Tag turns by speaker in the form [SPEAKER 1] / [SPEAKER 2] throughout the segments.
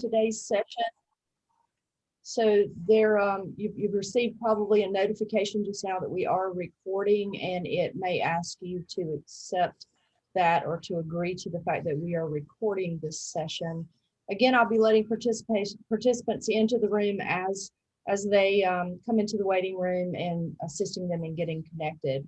[SPEAKER 1] today's session. So there, you've received probably a notification just now that we are recording, and it may ask you to accept that or to agree to the fact that we are recording this session. Again, I'll be letting participants into the room as they come into the waiting room and assisting them in getting connected.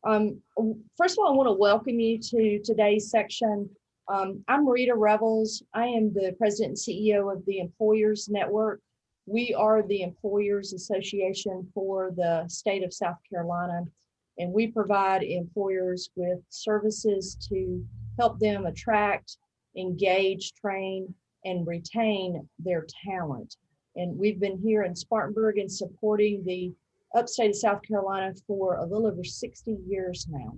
[SPEAKER 1] First of all, I want to welcome you to today's section. I'm Rita Revels. I am the President and CEO of the Employers Network. We are the Employers Association for the state of South Carolina, and we provide employers with services to help them attract, engage, train, and retain their talent. And we've been here in Spartanburg and supporting the upstate of South Carolina for a little over 60 years now.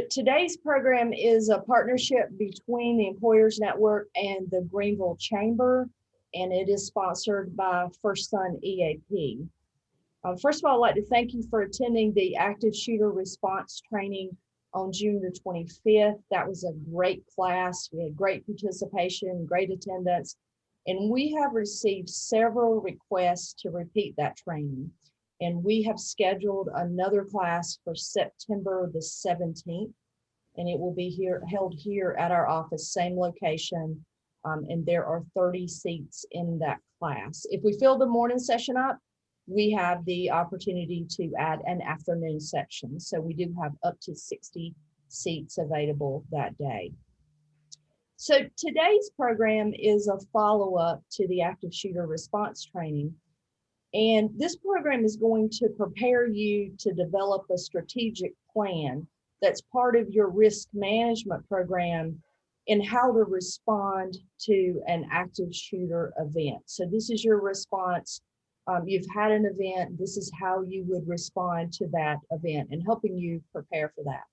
[SPEAKER 1] Today's program is a partnership between the Employers Network and the Greenville Chamber, and it is sponsored by Sun EAP. First of all, I'd like to thank you for attending the active shooter response training on June the 25th. That was a great class. We had great participation, great attendance, and we have received several requests to repeat that training. And we have scheduled another class for September the 17th, and it will be held here at our office, same location. And there are 30 seats in that class. If we fill the morning session up, we have the opportunity to add an afternoon section. So we do have up to 60 seats available that day. So today's program is a follow-up to the active shooter response training. And this program is going to prepare you to develop a strategic plan that's part of your risk management program in how to respond to an active shooter event. So this is your response. You've had an event. This is how you would respond to that event and helping you prepare for that.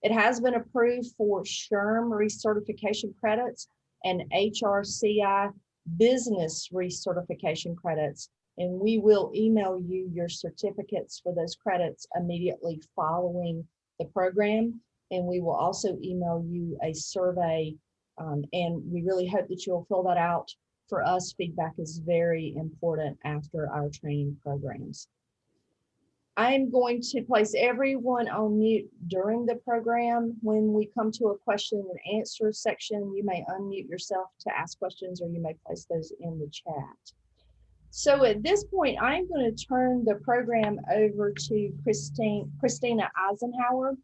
[SPEAKER 1] It has been approved for SHRM recertification credits and HRCI business recertification credits. And we will email you your certificates for those credits immediately following the program. And we will also email you a survey, and we really hope that you'll fill that out. For us, feedback is very important after our training programs. I'm going to place everyone on mute during the program. When we come to a question and answer section, you may unmute yourself to ask questions, or you may place those in the chat. So at this point, I'm going to turn the program over to Christina Eisenhower.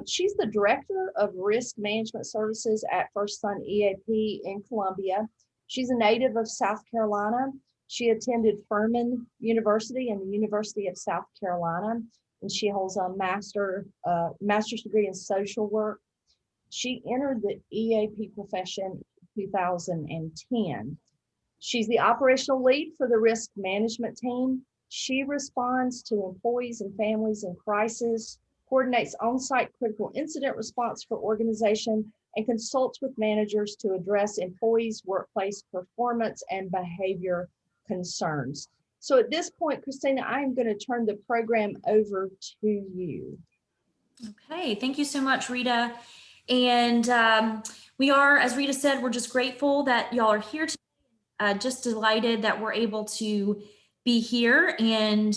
[SPEAKER 1] She's the Director of Risk Management Services at Sun EAP in Columbia. She's a native of South Carolina. She attended Furman University and the University of South Carolina, and she holds a master's degree in social work. She entered the EAP profession in 2010. She's the operational lead for the risk management team. She responds to employees and families in crisis, coordinates on-site critical incident response for organization, and consults with managers to address employees' workplace performance and behavior concerns. So at this point, Christina, I'm going to turn the program over to you.
[SPEAKER 2] Okay, thank you so much, Rita. And we are, as Rita said, we're just grateful that y'all are here today. Just delighted that we're able to be here, and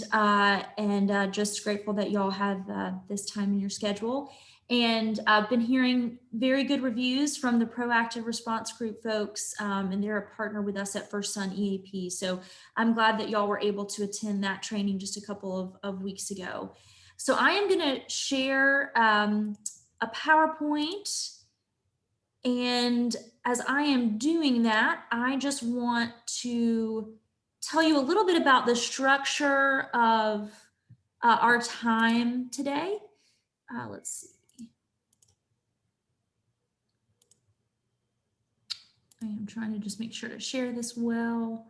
[SPEAKER 2] just grateful that y'all have this time in your schedule. And I've been hearing very good reviews from the Proactive Response Group folks, and they're a partner with us at Sun EAP. So I'm glad that y'all were able to attend that training just a couple of weeks ago. So I am going to share a PowerPoint. And as I am doing that, I just want to tell you a little bit about the structure of our time today. Let's see. I am trying to just make sure to share this well.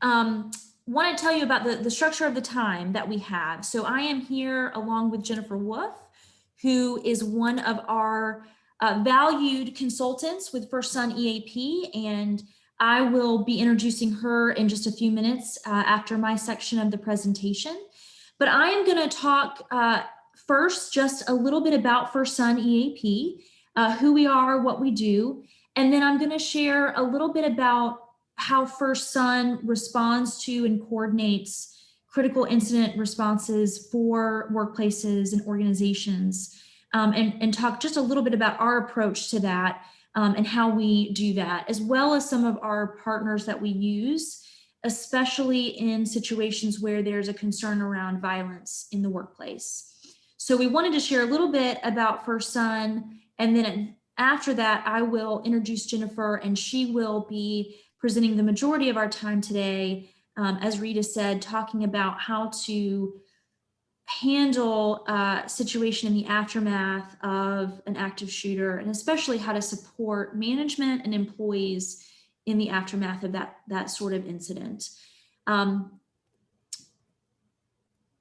[SPEAKER 2] Want to tell you about the structure of the time that we have. So I am here along with Jennifer Wolf, who is one of our valued consultants with Sun EAP, and I will be introducing her in just a few minutes after my section of the presentation. But I am going to talk first just a little bit about Sun EAP, who we are, what we do, And then I'm going to share a little bit about how First Sun responds to and coordinates critical incident responses for workplaces and organizations, and talk just a little bit about our approach to that, and how we do that, as well as some of our partners that we use, especially in situations where there's a concern around violence in the workplace. So we wanted to share a little bit about First Sun, and then after that, I will introduce Jennifer, and she will be presenting the majority of our time today, as Rita said, talking about how to handle a situation in the aftermath of an active shooter, and especially how to support management and employees in the aftermath of that sort of incident.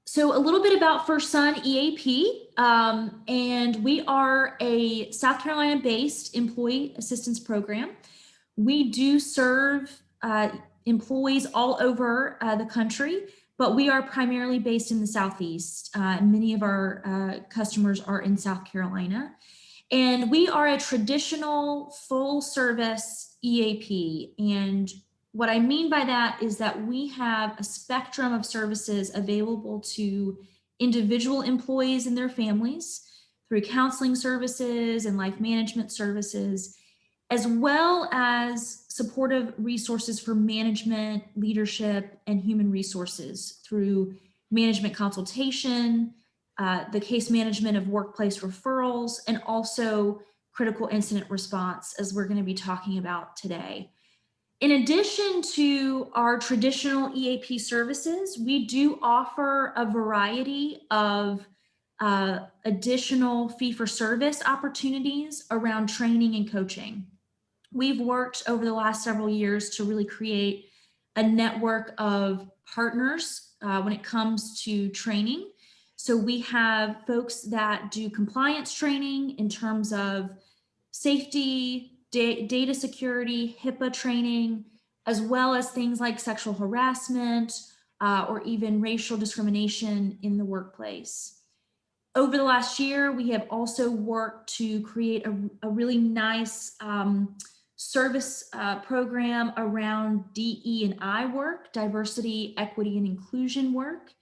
[SPEAKER 2] So a little bit about First Sun EAP, and we are a South Carolina-based employee assistance program. We do serve employees all over the country, but we are primarily based in the Southeast. Many of our customers are in South Carolina. And we are a traditional full-service EAP. And what I mean by that is that we have a spectrum of services available to individual employees and their families through counseling services and life management services, as well as supportive resources for management, leadership, and human resources through management consultation, the case management of workplace referrals, and also critical incident response, as we're going to be talking about today. In addition to our traditional EAP services, we do offer a variety of additional fee-for-service opportunities around training and coaching. We've worked over the last several years to really create a network of partners when it comes to training. So we have folks that do compliance training in terms of safety, data security, HIPAA training, as well as things like sexual harassment or even racial discrimination in the workplace. Over the last year, we have also worked to create a really nice service program around DE&I work, diversity, equity, and inclusion work.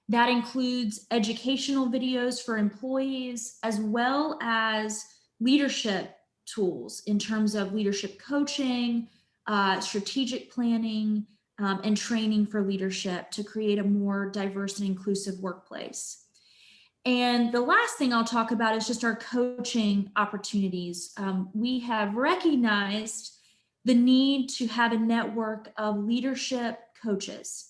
[SPEAKER 2] That includes educational videos for employees, as well as leadership tools in terms of leadership coaching, strategic planning, and training for leadership to create a more diverse and inclusive workplace. And the last thing I'll talk about is just our coaching opportunities. We have recognized the need to have a network of leadership coaches.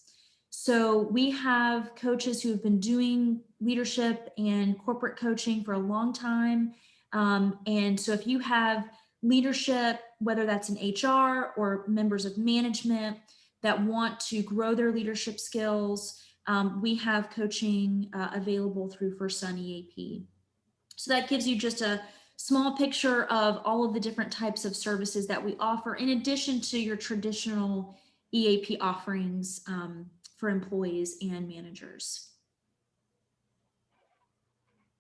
[SPEAKER 2] So we have coaches who have been doing leadership and corporate coaching for a long time. And so if you have leadership, whether that's in HR or members of management that want to grow their leadership skills, we have coaching available through First Sun EAP. So that gives you just a small picture of all of the different types of services that we offer, in addition to your traditional EAP offerings for employees and managers.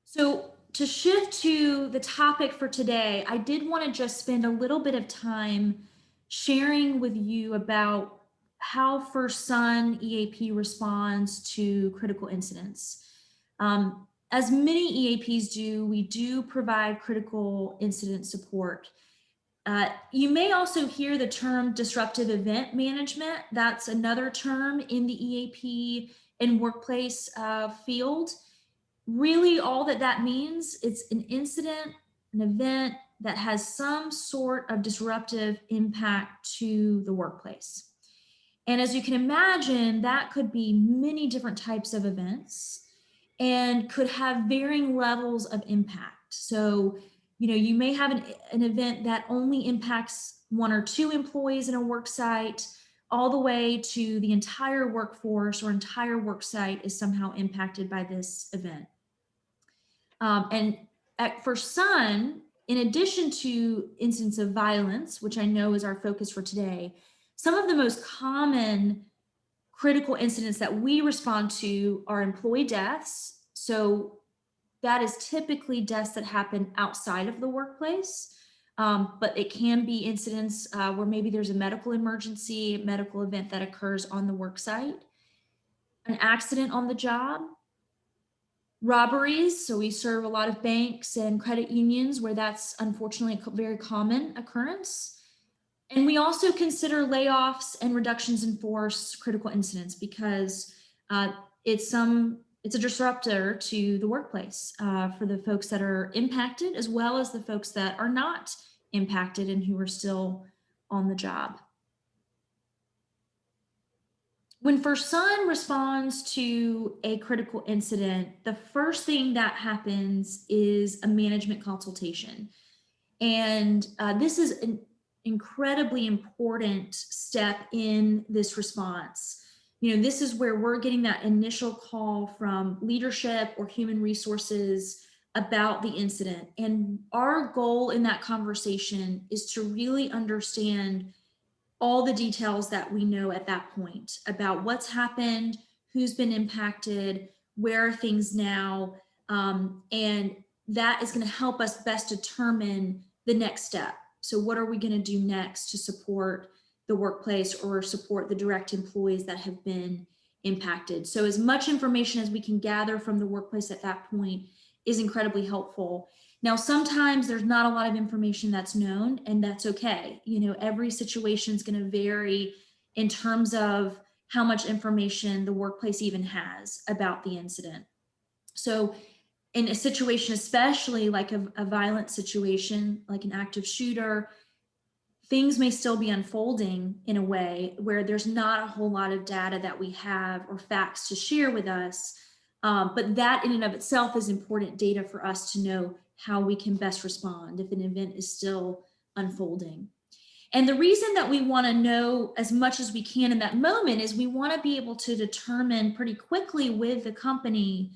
[SPEAKER 2] So to shift to the topic for today, I did want to just spend a little bit of time sharing with you about how First Sun EAP responds to critical incidents. As many EAPs do, we do provide critical incident support. You may also hear the term disruptive event management. That's another term in the EAP and workplace field. Really, all that means, it's an incident, an event that has some sort of disruptive impact to the workplace. And as you can imagine, that could be many different types of events and could have varying levels of impact. So, you may have an event that only impacts 1 or 2 employees in a work site, all the way to the entire workforce or entire work site is somehow impacted by this event. And at First Sun, in addition to incidents of violence, which I know is our focus for today, some of the most common critical incidents that we respond to are employee deaths. So that is typically deaths that happen outside of the workplace. but it can be incidents where maybe there's a medical emergency, medical event that occurs on the work site, an accident on the job, robberies. So we serve a lot of banks and credit unions where that's unfortunately a very common occurrence. And we also consider layoffs and reductions in force critical incidents because it's a disruptor to the workplace for the folks that are impacted, as well as the folks that are not impacted and who are still on the job. When First Sun responds to a critical incident, the first thing that happens is a management consultation. And this is an incredibly important step in this response. You know, this is where we're getting that initial call from leadership or human resources about the incident. And our goal in that conversation is to really understand all the details that we know at that point about what's happened, who's been impacted, where are things now, and that is going to help us best determine the next step. So what are we going to do next to support the workplace or support the direct employees that have been impacted? So as much information as we can gather from the workplace at that point is incredibly helpful. Now, sometimes there's not a lot of information that's known, and that's okay. You know, every situation is going to vary in terms of how much information the workplace even has about the incident. So in a situation, especially like a violent situation, like an active shooter, things may still be unfolding in a way where there's not a whole lot of data that we have or facts to share with us. But that in and of itself is important data for us to know how we can best respond if an event is still unfolding. And the reason that we want to know as much as we can in that moment is we want to be able to determine pretty quickly with the company,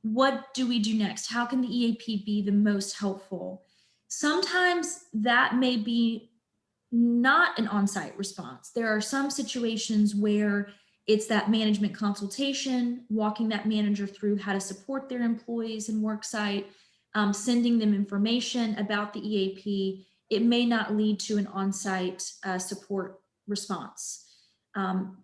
[SPEAKER 2] what do we do next? How can the EAP be the most helpful? Sometimes that may be not an on-site response. There are some situations where it's that management consultation, walking that manager through how to support their employees and worksite, sending them information about the EAP. It may not lead to an on-site support response.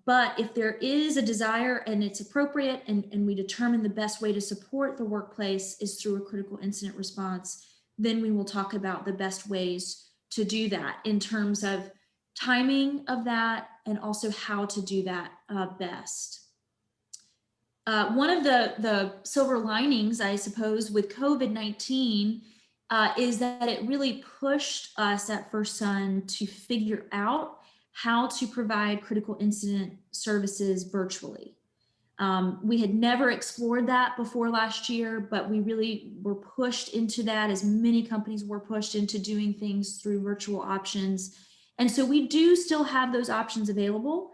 [SPEAKER 2] But if there is a desire and it's appropriate and we determine the best way to support the workplace is through a critical incident response, then we will talk about the best ways to do that in terms of timing of that and also how to do that best. One of the silver linings, I suppose, with COVID-19 is that it really pushed us at First Sun to figure out how to provide critical incident services virtually. We had never explored that before last year, but we really were pushed into that, as many companies were pushed into doing things through virtual options. And so we do still have those options available.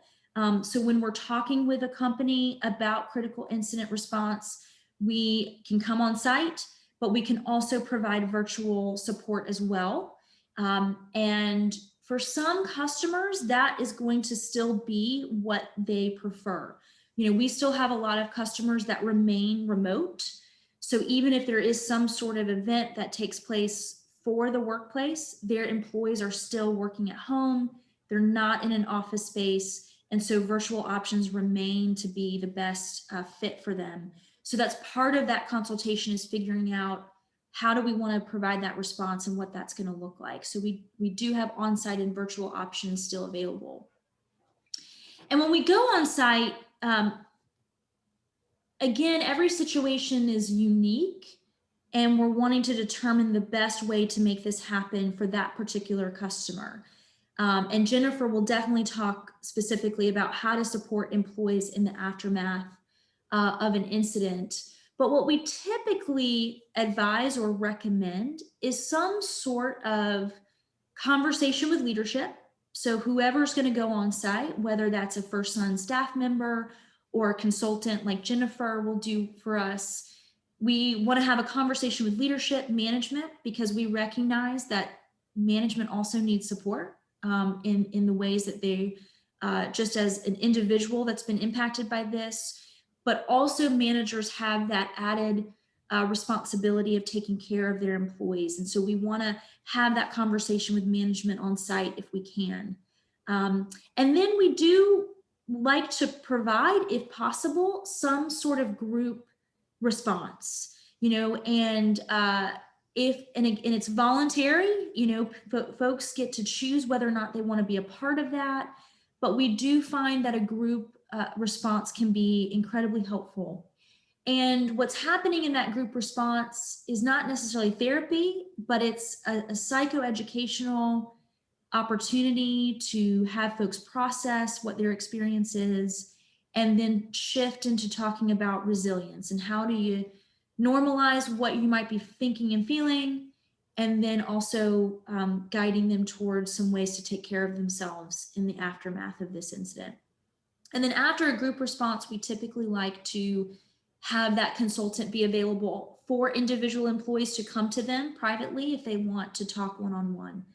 [SPEAKER 2] So when we're talking with a company about critical incident response, we can come on site, but we can also provide virtual support as well. And for some customers, that is going to still be what they prefer. You know, we still have a lot of customers that remain remote. So even if there is some sort of event that takes place for the workplace, their employees are still working at home. They're not in an office space. And so virtual options remain to be the best fit for them. So that's part of that consultation, is figuring out how do we want to provide that response and what that's going to look like. So we do have on-site and virtual options still available. And when we go on site, again, every situation is unique, and we're wanting to determine the best way to make this happen for that particular customer. And Jennifer will definitely talk specifically about how to support employees in the aftermath of an incident. But what we typically advise or recommend is some sort of conversation with leadership. So whoever's going to go on site, whether that's a First Sun staff member or a consultant like Jennifer will do for us, we want to have a conversation with leadership, management, because we recognize that management also needs support in the ways that they, just as an individual that's been impacted by this, but also managers have that added responsibility of taking care of their employees. And so we want to have that conversation with management on site if we can. And then we do like to provide, if possible, some sort of group response, and it's voluntary, folks get to choose whether or not they want to be a part of that. But we do find that a group response can be incredibly helpful. And what's happening in that group response is not necessarily therapy, but it's a psychoeducational opportunity to have folks process what their experience is, and then shift into talking about resilience and how do you normalize what you might be thinking and feeling, and then also guiding them towards some ways to take care of themselves in the aftermath of this incident. And then after a group response, we typically like to have that consultant be available for individual employees to come to them privately if they want to talk one-on-one.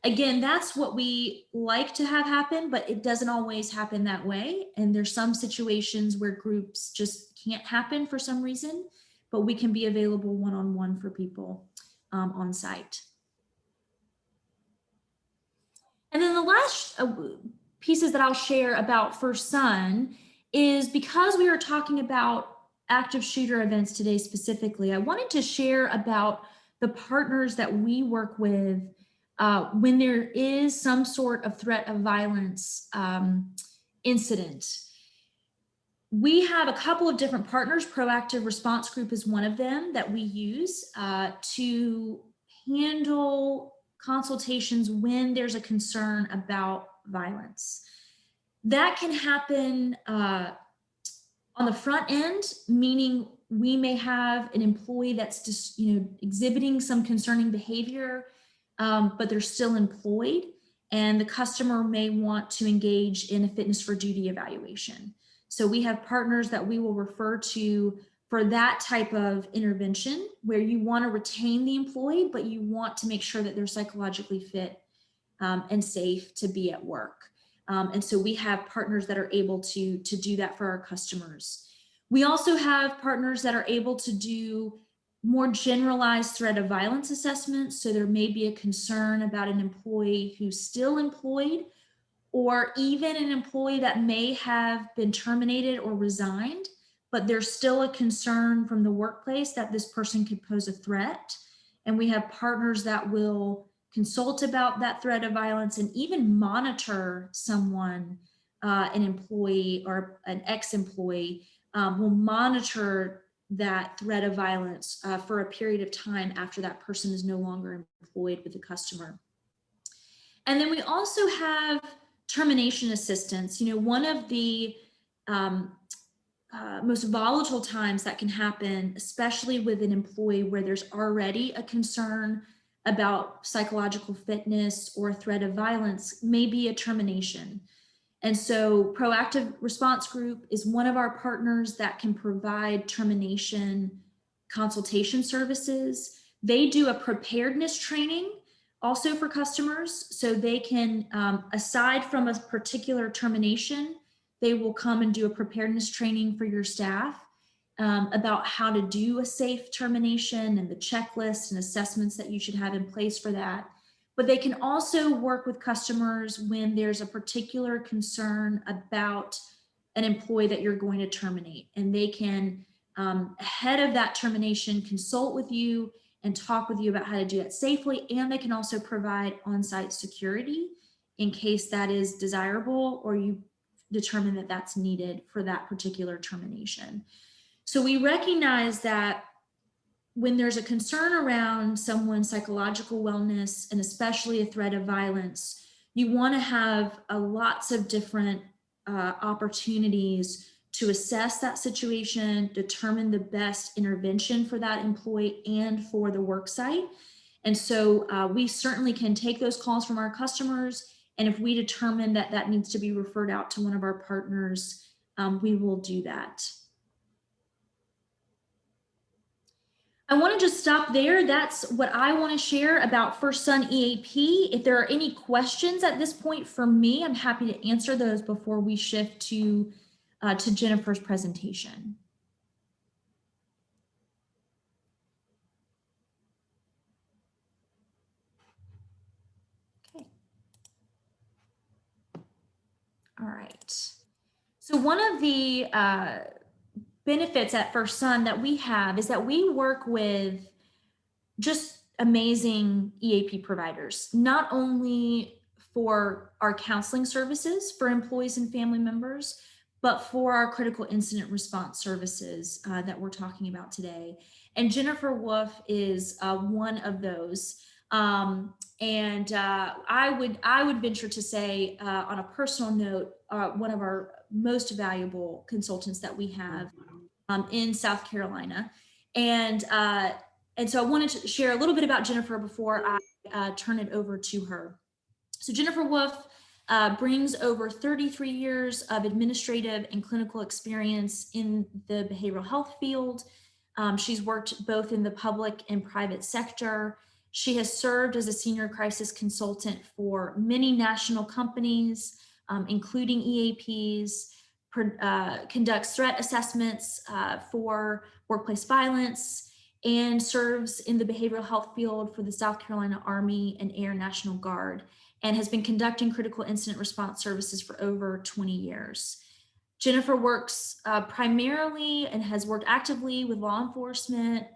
[SPEAKER 2] Again, that's what we like to have happen, but it doesn't always happen that way. And there's some situations where groups just can't happen for some reason, but we can be available one-on-one for people on site. And then the last pieces that I'll share about First Sun is, because we are talking about active shooter events today specifically, I wanted to share about the partners that we work with when there is some sort of threat of violence incident. We have a couple of different partners. Proactive Response Group is one of them that we use to handle consultations when there's a concern about violence. That can happen on the front end, meaning we may have an employee that's just, exhibiting some concerning behavior, but they're still employed, and the customer may want to engage in a fitness for duty evaluation. So we have partners that we will refer to for that type of intervention, where you want to retain the employee, but you want to make sure that they're psychologically fit and safe to be at work. And so we have partners that are able to do that for our customers. We also have partners that are able to do more generalized threat of violence assessments. So there may be a concern about an employee who's still employed, or even an employee that may have been terminated or resigned, but there's still a concern from the workplace that this person could pose a threat. And we have partners that will consult about that threat of violence and even monitor someone, an employee or an ex-employee, will monitor that threat of violence for a period of time after that person is no longer employed with the customer. And then we also have termination assistance. One of the most volatile times that can happen, especially with an employee where there's already a concern about psychological fitness or a threat of violence, may be a termination. And so Proactive Response Group is one of our partners that can provide termination consultation services. They do a preparedness training also for customers, so they can, aside from a particular termination, they will come and do a preparedness training for your staff about how to do a safe termination and the checklists and assessments that you should have in place for that. But they can also work with customers when there's a particular concern about an employee that you're going to terminate. And they can, ahead of that termination, consult with you and talk with you about how to do that safely. And they can also provide on-site security in case that is desirable or you determine that that's needed for that particular termination. So we recognize that when there's a concern around someone's psychological wellness, and especially a threat of violence, you want to have lots of different opportunities to assess that situation, determine the best intervention for that employee and for the work site. And so we certainly can take those calls from our customers. And if we determine that that needs to be referred out to one of our partners, we will do that. I want to just stop there. That's what I want to share about First Sun EAP. If there are any questions at this point for me, I'm happy to answer those before we shift to Jennifer's presentation. All right. So one of the benefits at First Sun that we have is that we work with just amazing EAP providers, not only for our counseling services for employees and family members, but for our critical incident response services that we're talking about today. And Jennifer Wolf is one of those. I would venture to say, on a personal note, one of our most valuable consultants that we have in South Carolina. And so I wanted to share a little bit about Jennifer before I turn it over to her. So Jennifer Wolf brings over 33 years of administrative and clinical experience in the behavioral health field. She's worked both in the public and private sector. She has served as a senior crisis consultant for many national companies, including EAPs, conducts threat assessments for workplace violence, and serves in the behavioral health field for the South Carolina Army and Air National Guard, and has been conducting critical incident response services for over 20 years. Jennifer works primarily and has worked actively with law enforcement,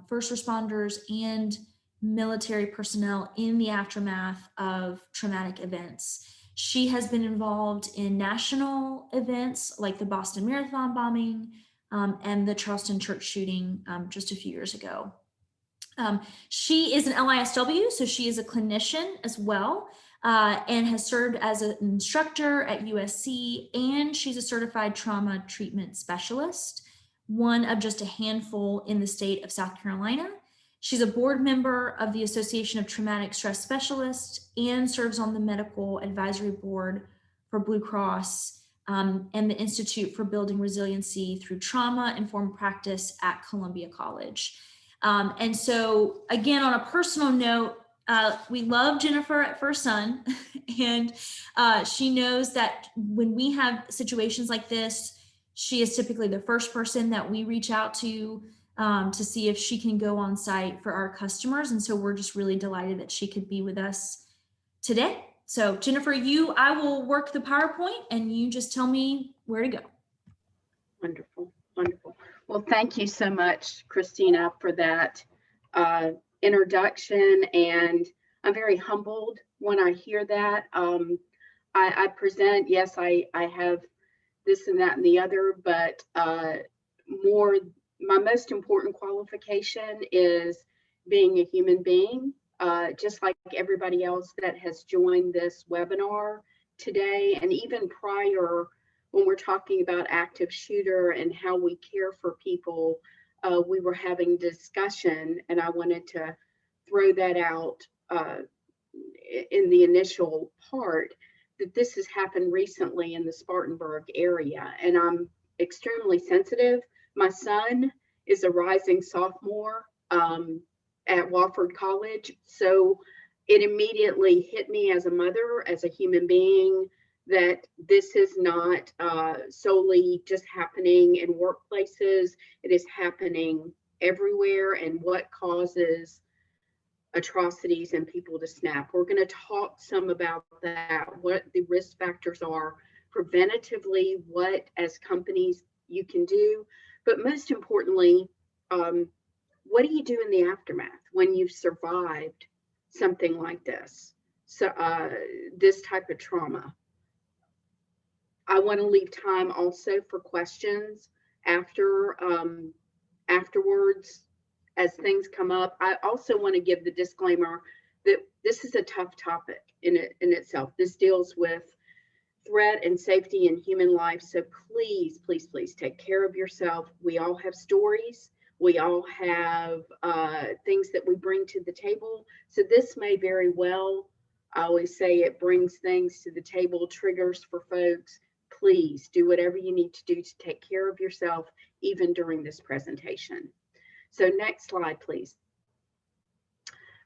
[SPEAKER 2] first responders, and military personnel in the aftermath of traumatic events. She has been involved in national events like the Boston Marathon bombing and the Charleston church shooting just a few years ago. She is an LISW, so she is a clinician as well, and has served as an instructor at USC, and she's a certified trauma treatment specialist, one of just a handful in the state of South Carolina. She's a board member of the Association of Traumatic Stress Specialists and serves on the medical advisory board for Blue Cross and the Institute for Building Resiliency Through Trauma-Informed Practice at Columbia College. And so, again, on a personal note, we love Jennifer at First Sun, and she knows that when we have situations like this, she is typically the first person that we reach out to see if she can go on site for our customers. And so we're just really delighted that she could be with us today. So Jennifer, I will work the PowerPoint and you just tell me where to go.
[SPEAKER 3] Wonderful, wonderful. Well, thank you so much, Christina, for that introduction. And I'm very humbled when I hear that. I present, yes, I have this and that and the other, but my most important qualification is being a human being, just like everybody else that has joined this webinar today. And even prior, when we're talking about active shooter and how we care for people, we were having discussion, and I wanted to throw that out in the initial part, that this has happened recently in the Spartanburg area, and I'm extremely sensitive. My son is a rising sophomore at Wofford College, so it immediately hit me as a mother, as a human being, that this is not solely just happening in workplaces. It is happening everywhere, and what causes atrocities and people to snap. We're going to talk some about that, what the risk factors are preventatively, what as companies you can do, but most importantly, what do you do in the aftermath when you've survived something like this? So this type of trauma. I want to leave time also for questions afterwards as things come up. I also want to give the disclaimer that this is a tough topic in itself. This deals with threat and safety in human life. So please, please, please take care of yourself. We all have stories. We all have things that we bring to the table. So this may very well, I always say, it brings things to the table, triggers for folks. Please do whatever you need to do to take care of yourself, even during this presentation. So next slide, please.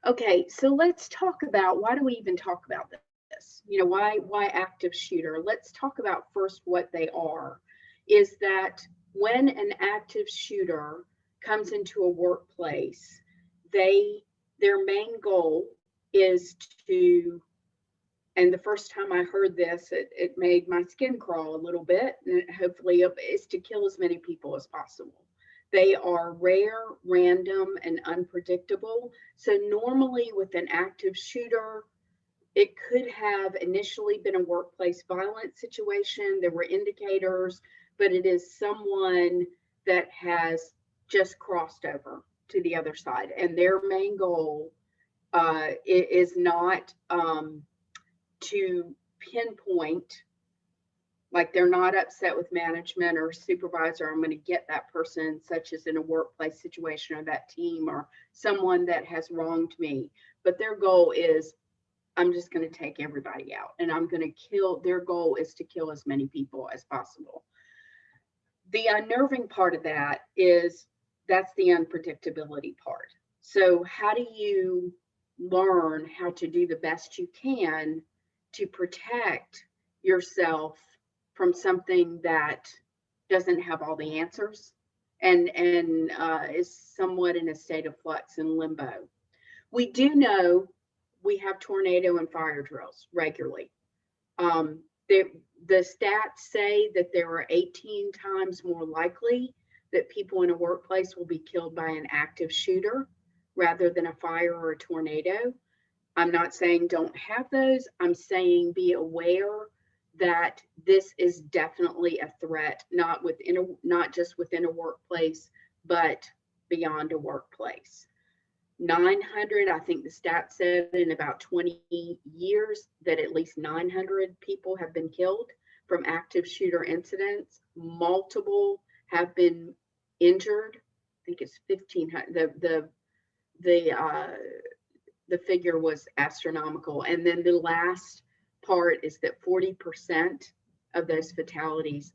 [SPEAKER 3] Okay, so let's talk about, why do we even talk about this? You know, why active shooter? Let's talk about first what they are. Is that when an active shooter comes into a workplace, their main goal is to And the first time I heard this, it made my skin crawl a little bit. And hopefully it's to kill as many people as possible. They are rare, random, and unpredictable. So normally with an active shooter, it could have initially been a workplace violence situation. There were indicators, but it is someone that has just crossed over to the other side. And their main goal is not to pinpoint, like they're not upset with management or supervisor, I'm going to get that person, such as in a workplace situation or that team or someone that has wronged me. But their goal is, I'm just going to take everybody out and I'm going to kill. Their goal is to kill as many people as possible. The unnerving part of that is that's the unpredictability part. So how do you learn how to do the best you can to protect yourself from something that doesn't have all the answers and is somewhat in a state of flux and limbo? We do know we have tornado and fire drills regularly. The stats say that there are 18 times more likely that people in a workplace will be killed by an active shooter rather than a fire or a tornado. I'm not saying don't have those. I'm saying be aware that this is definitely a threat, not just within a workplace, but beyond a workplace. 900, I think the stat said in about 20 years that at least 900 people have been killed from active shooter incidents. Multiple have been injured. I think it's 1,500. The figure was astronomical. And then the last part is that 40% of those fatalities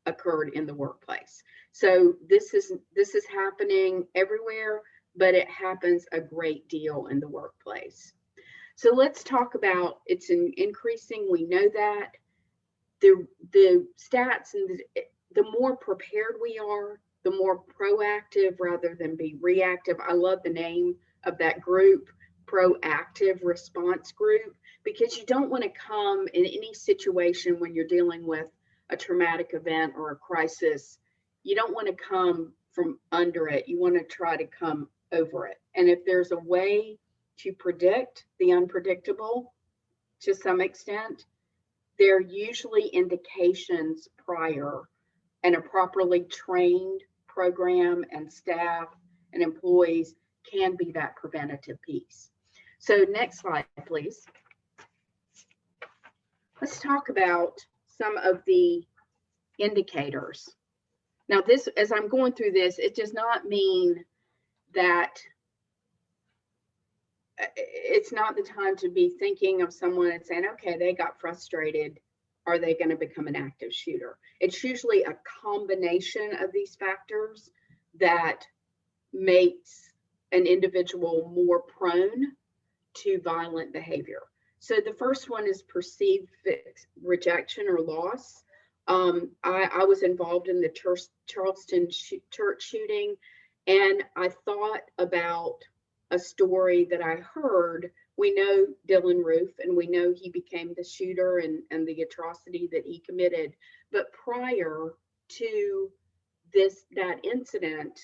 [SPEAKER 3] occurred in the workplace. So this is happening everywhere, but it happens a great deal in the workplace. So let's talk about it's increasing. We know that the stats and the more prepared we are, the more proactive rather than be reactive. I love the name of that group, proactive response group, because you don't want to come in any situation when you're dealing with a traumatic event or a crisis. You don't want to come from under it. You want to try to come over it. And if there's a way to predict the unpredictable to some extent, there are usually indications prior, and a properly trained program and staff and employees can be that preventative piece. So next slide, please. Let's talk about some of the indicators. Now this, as I'm going through this, it does not mean that it's not the time to be thinking of someone and saying, okay, they got frustrated. Are they going to become an active shooter? It's usually a combination of these factors that makes an individual more prone to violent behavior. So the first one is perceived rejection or loss. I was involved in the Charleston church shooting, and I thought about a story that I heard. We know Dylan Roof, and we know he became the shooter and the atrocity that he committed. But prior to that incident,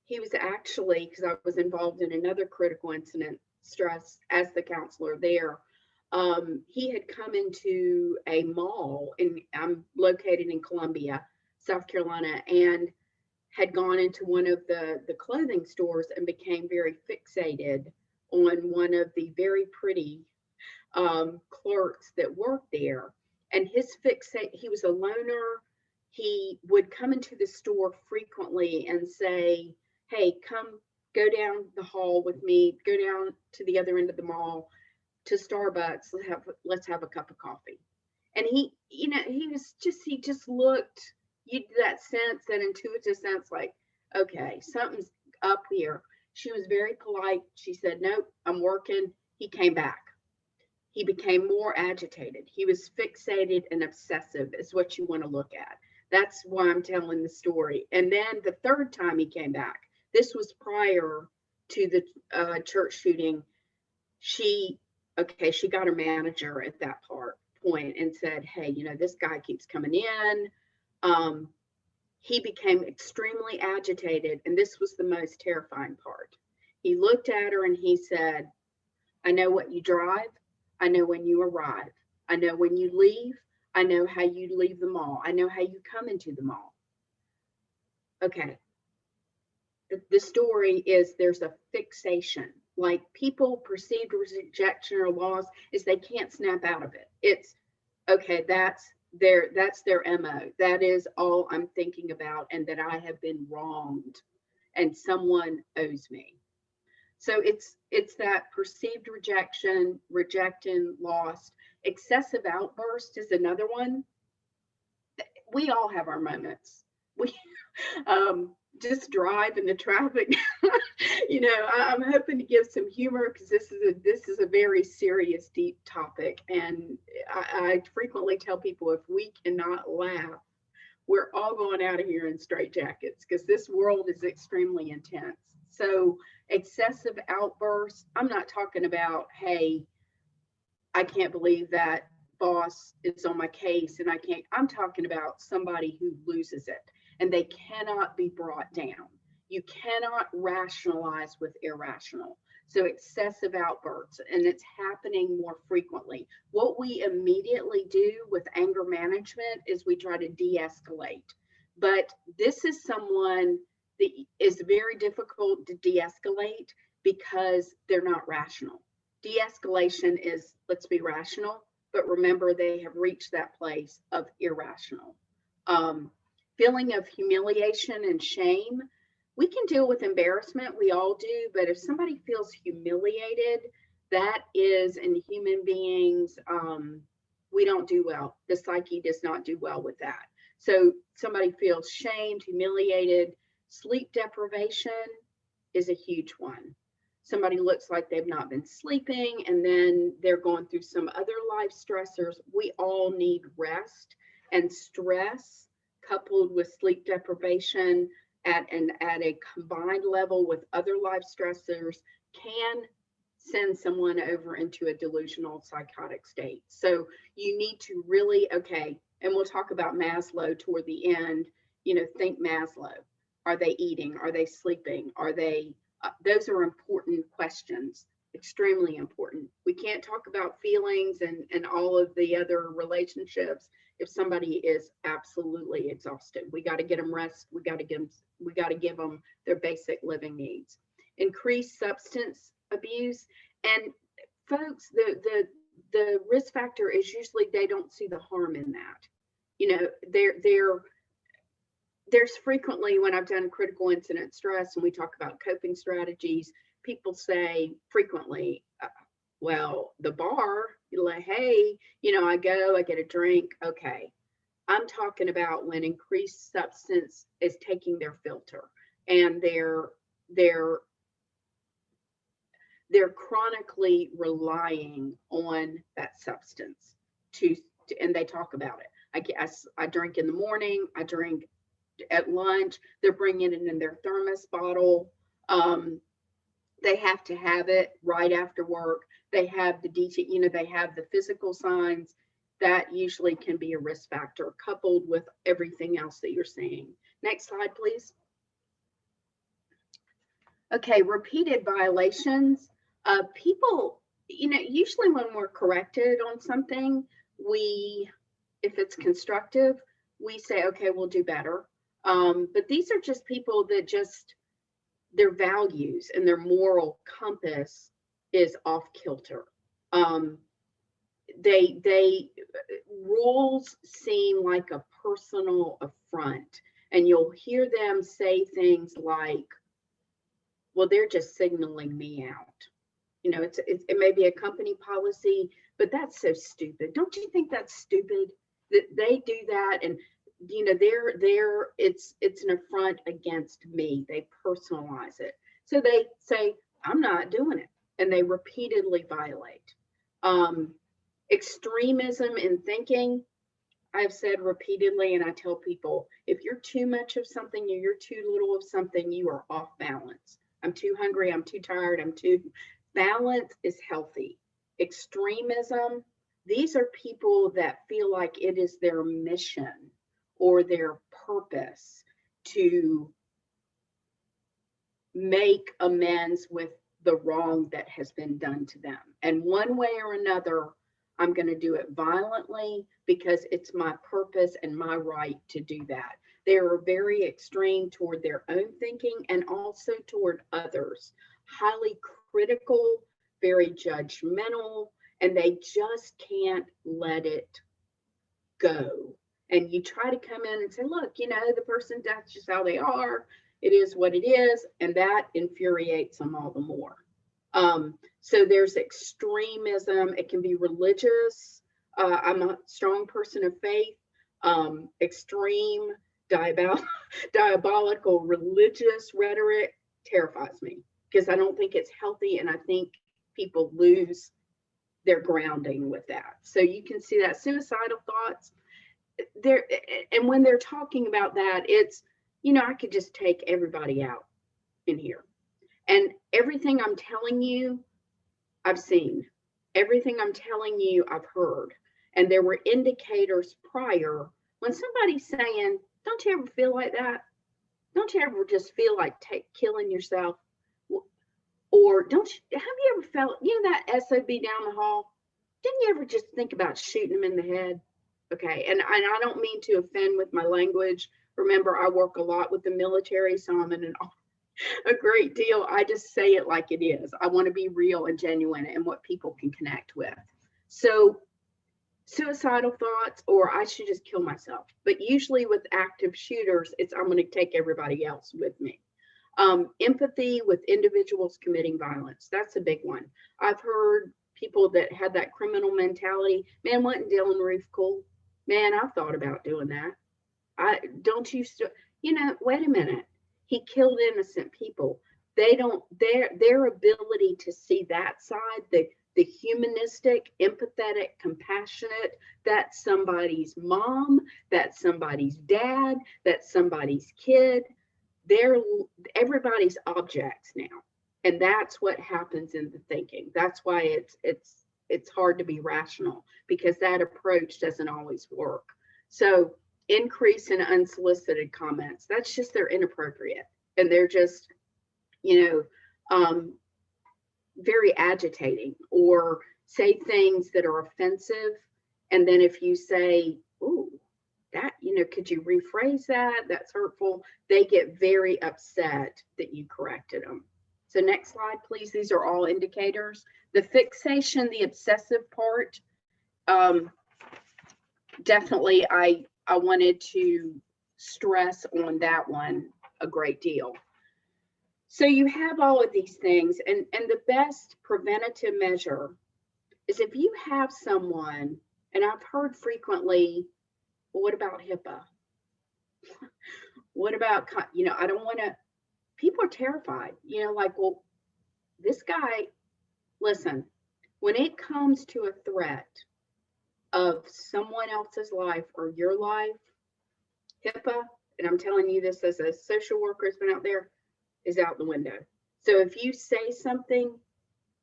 [SPEAKER 3] he was actually, because I was involved in another critical incident stress as the counselor there, he had come into a mall, and I'm located in Columbia, South Carolina, and had gone into one of the clothing stores and became very fixated on one of the very pretty clerks that worked there. And he was a loner. He would come into the store frequently and say, hey, come go down the hall with me, go down to the other end of the mall to Starbucks, let's have a cup of coffee. And he just looked, that sense, that intuitive sense, like, okay, something's up here. She was very polite. She said, nope, I'm working. He came back. He became more agitated. He was fixated and obsessive is what you want to look at. That's why I'm telling the story. And then the third time he came back, this was prior to the church shooting, she okay, she got her manager at that point and said, hey, this guy keeps coming in. He became extremely agitated, and this was the most terrifying part. He looked at her and he said, I know what you drive. I know when you arrive. I know when you leave. I know how you leave the mall. I know how you come into the mall. Okay. The story is there's a fixation. Like, people perceived rejection or loss is they can't snap out of it. It's okay, that's their MO. That is all I'm thinking about, and that I have been wronged and someone owes me. So it's that perceived rejection, rejecting, lost. Excessive outburst is another one. We all have our moments. We just drive in the traffic. I'm hoping to give some humor, because this is a very serious, deep topic, and I frequently tell people, if we cannot laugh, we're all going out of here in straitjackets, because this world is extremely intense. So excessive outbursts, I'm not talking about, hey, I can't believe that boss is on my case and I'm talking about somebody who loses it and they cannot be brought down. You cannot rationalize with irrational. So excessive outbursts, and it's happening more frequently. What we immediately do with anger management is we try to de-escalate. But this is someone that is very difficult to de-escalate because they're not rational. De-escalation is, let's be rational, but remember, they have reached that place of irrational. Feeling of humiliation and shame. We can deal with embarrassment, we all do, but if somebody feels humiliated, that is, in human beings, we don't do well. The psyche does not do well with that. So somebody feels shamed, humiliated. Sleep deprivation is a huge one. Somebody looks like they've not been sleeping, and then they're going through some other life stressors. We all need rest, and stress coupled with sleep deprivation at a combined level with other life stressors can send someone over into a delusional psychotic state. So you need to really, okay, and we'll talk about Maslow toward the end, think Maslow. Are they eating? Are they sleeping? Are they, those are important questions, extremely important. We can't talk about feelings and all of the other relationships if somebody is absolutely exhausted. We got to get them rest. We got to give them their basic living needs. Increased substance abuse. And folks, the risk factor is usually they don't see the harm in that. There's frequently, when I've done critical incident stress and we talk about coping strategies, people say frequently, well, the bar, like, hey, I go, I get a drink. Okay. I'm talking about when increased substance is taking their filter and they're chronically relying on that substance and they talk about it. I drink in the morning, I drink at lunch, they're bringing it in their thermos bottle. They have to have it right after work. They have they have the physical signs. That usually can be a risk factor coupled with everything else that you're seeing. Next slide, please. Okay, repeated violations. People, usually when we're corrected on something, if it's constructive, we say, okay, we'll do better. But these are just people that their values and their moral compass is off kilter. Rules seem like a personal affront, and you'll hear them say things like, well, they're just signaling me out. It may be a company policy, but that's so stupid. Don't you think that's stupid that they do that? And it's an affront against me. They personalize it. So they say, I'm not doing it. And they repeatedly violate. Extremism in thinking. I've said repeatedly, and I tell people, if you're too much of something, or you're too little of something, you are off balance. I'm too hungry. I'm too tired. Balance is healthy. extremism, these are people that feel like it is their mission or their purpose to make amends with the wrong that has been done to them. And one way or another, I'm going to do it violently because it's my purpose and my right to do that. They are very extreme toward their own thinking and also toward others, highly critical, very judgmental, and they just can't let it go. And you try to come in and say, look, the person, that's just how they are. It is what it is. And that infuriates them all the more. So there's extremism. It can be religious. I'm a strong person of faith. Extreme diabolical religious rhetoric terrifies me because I don't think it's healthy. And I think people lose their grounding with that. So you can see that suicidal thoughts there. And when they're talking about that, it's, I could just take everybody out in here. And everything I'm telling you, I've seen. Everything I'm telling you, I've heard. And there were indicators prior when somebody's saying, don't you ever feel like that? Don't you ever just feel like killing yourself? Or have you ever felt, that SOB down the hall? Didn't you ever just think about shooting them in the head? Okay, and I don't mean to offend with my language. Remember, I work a lot with the military, so I'm in a great deal. I just say it like it is. I want to be real and genuine and what people can connect with. So suicidal thoughts, or I should just kill myself. But usually with active shooters, it's I'm going to take everybody else with me. Empathy with individuals committing violence. That's a big one. I've heard people that had that criminal mentality. Man, wasn't Dylan Roof cool? Man, I've thought about doing that. Wait a minute. He killed innocent people. Their ability to see that side, the humanistic, empathetic, compassionate, that's somebody's mom, that's somebody's dad, that's somebody's kid. They're everybody's objects now. And that's what happens in the thinking. That's why it's hard to be rational, because that approach doesn't always work. So increase in unsolicited comments, that's just, they're inappropriate. And they're just, very agitating, or say things that are offensive. And then if you say, ooh, that, could you rephrase that? That's hurtful. They get very upset that you corrected them. So next slide, please. These are all indicators. The fixation, the obsessive part, definitely I wanted to stress on that one a great deal. So you have all of these things, and the best preventative measure is if you have someone, and I've heard frequently, well, what about HIPAA? What about, I don't want to, people are terrified, well, this guy, listen, when it comes to a threat of someone else's life or your life, HIPAA, and I'm telling you this as a social worker who's been out there, is out the window. So if you say something,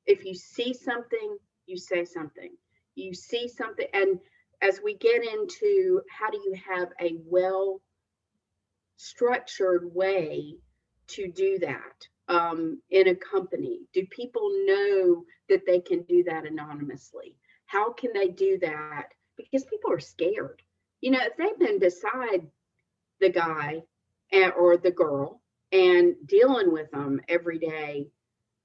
[SPEAKER 3] if you see something, you say something. You see something, and as we get into how do you have a well structured way to do that in a company? Do people know that they can do that anonymously? How can they do that? Because people are scared. If they've been beside the guy or the girl and dealing with them every day,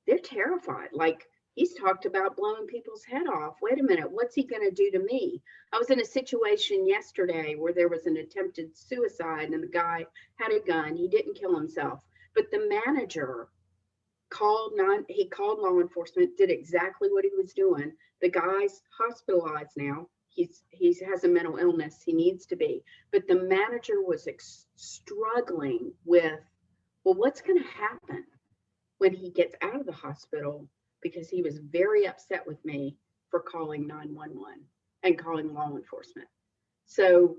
[SPEAKER 3] they're terrified. Like, he's talked about blowing people's head off. Wait a minute, what's he going to do to me? I was in a situation yesterday where there was an attempted suicide and the guy had a gun. He didn't kill himself, but the manager called law enforcement, did exactly what he was doing. The guy's hospitalized now. He has a mental illness. He needs to be. But the manager was struggling with, well, what's going to happen when he gets out of the hospital? Because he was very upset with me for calling 911 and calling law enforcement. So,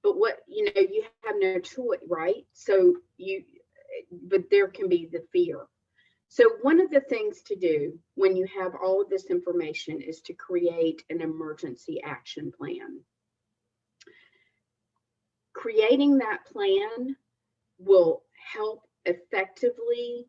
[SPEAKER 3] but what, you have no choice, right? So but there can be the fear. So one of the things to do when you have all of this information is to create an emergency action plan. Creating that plan will help effectively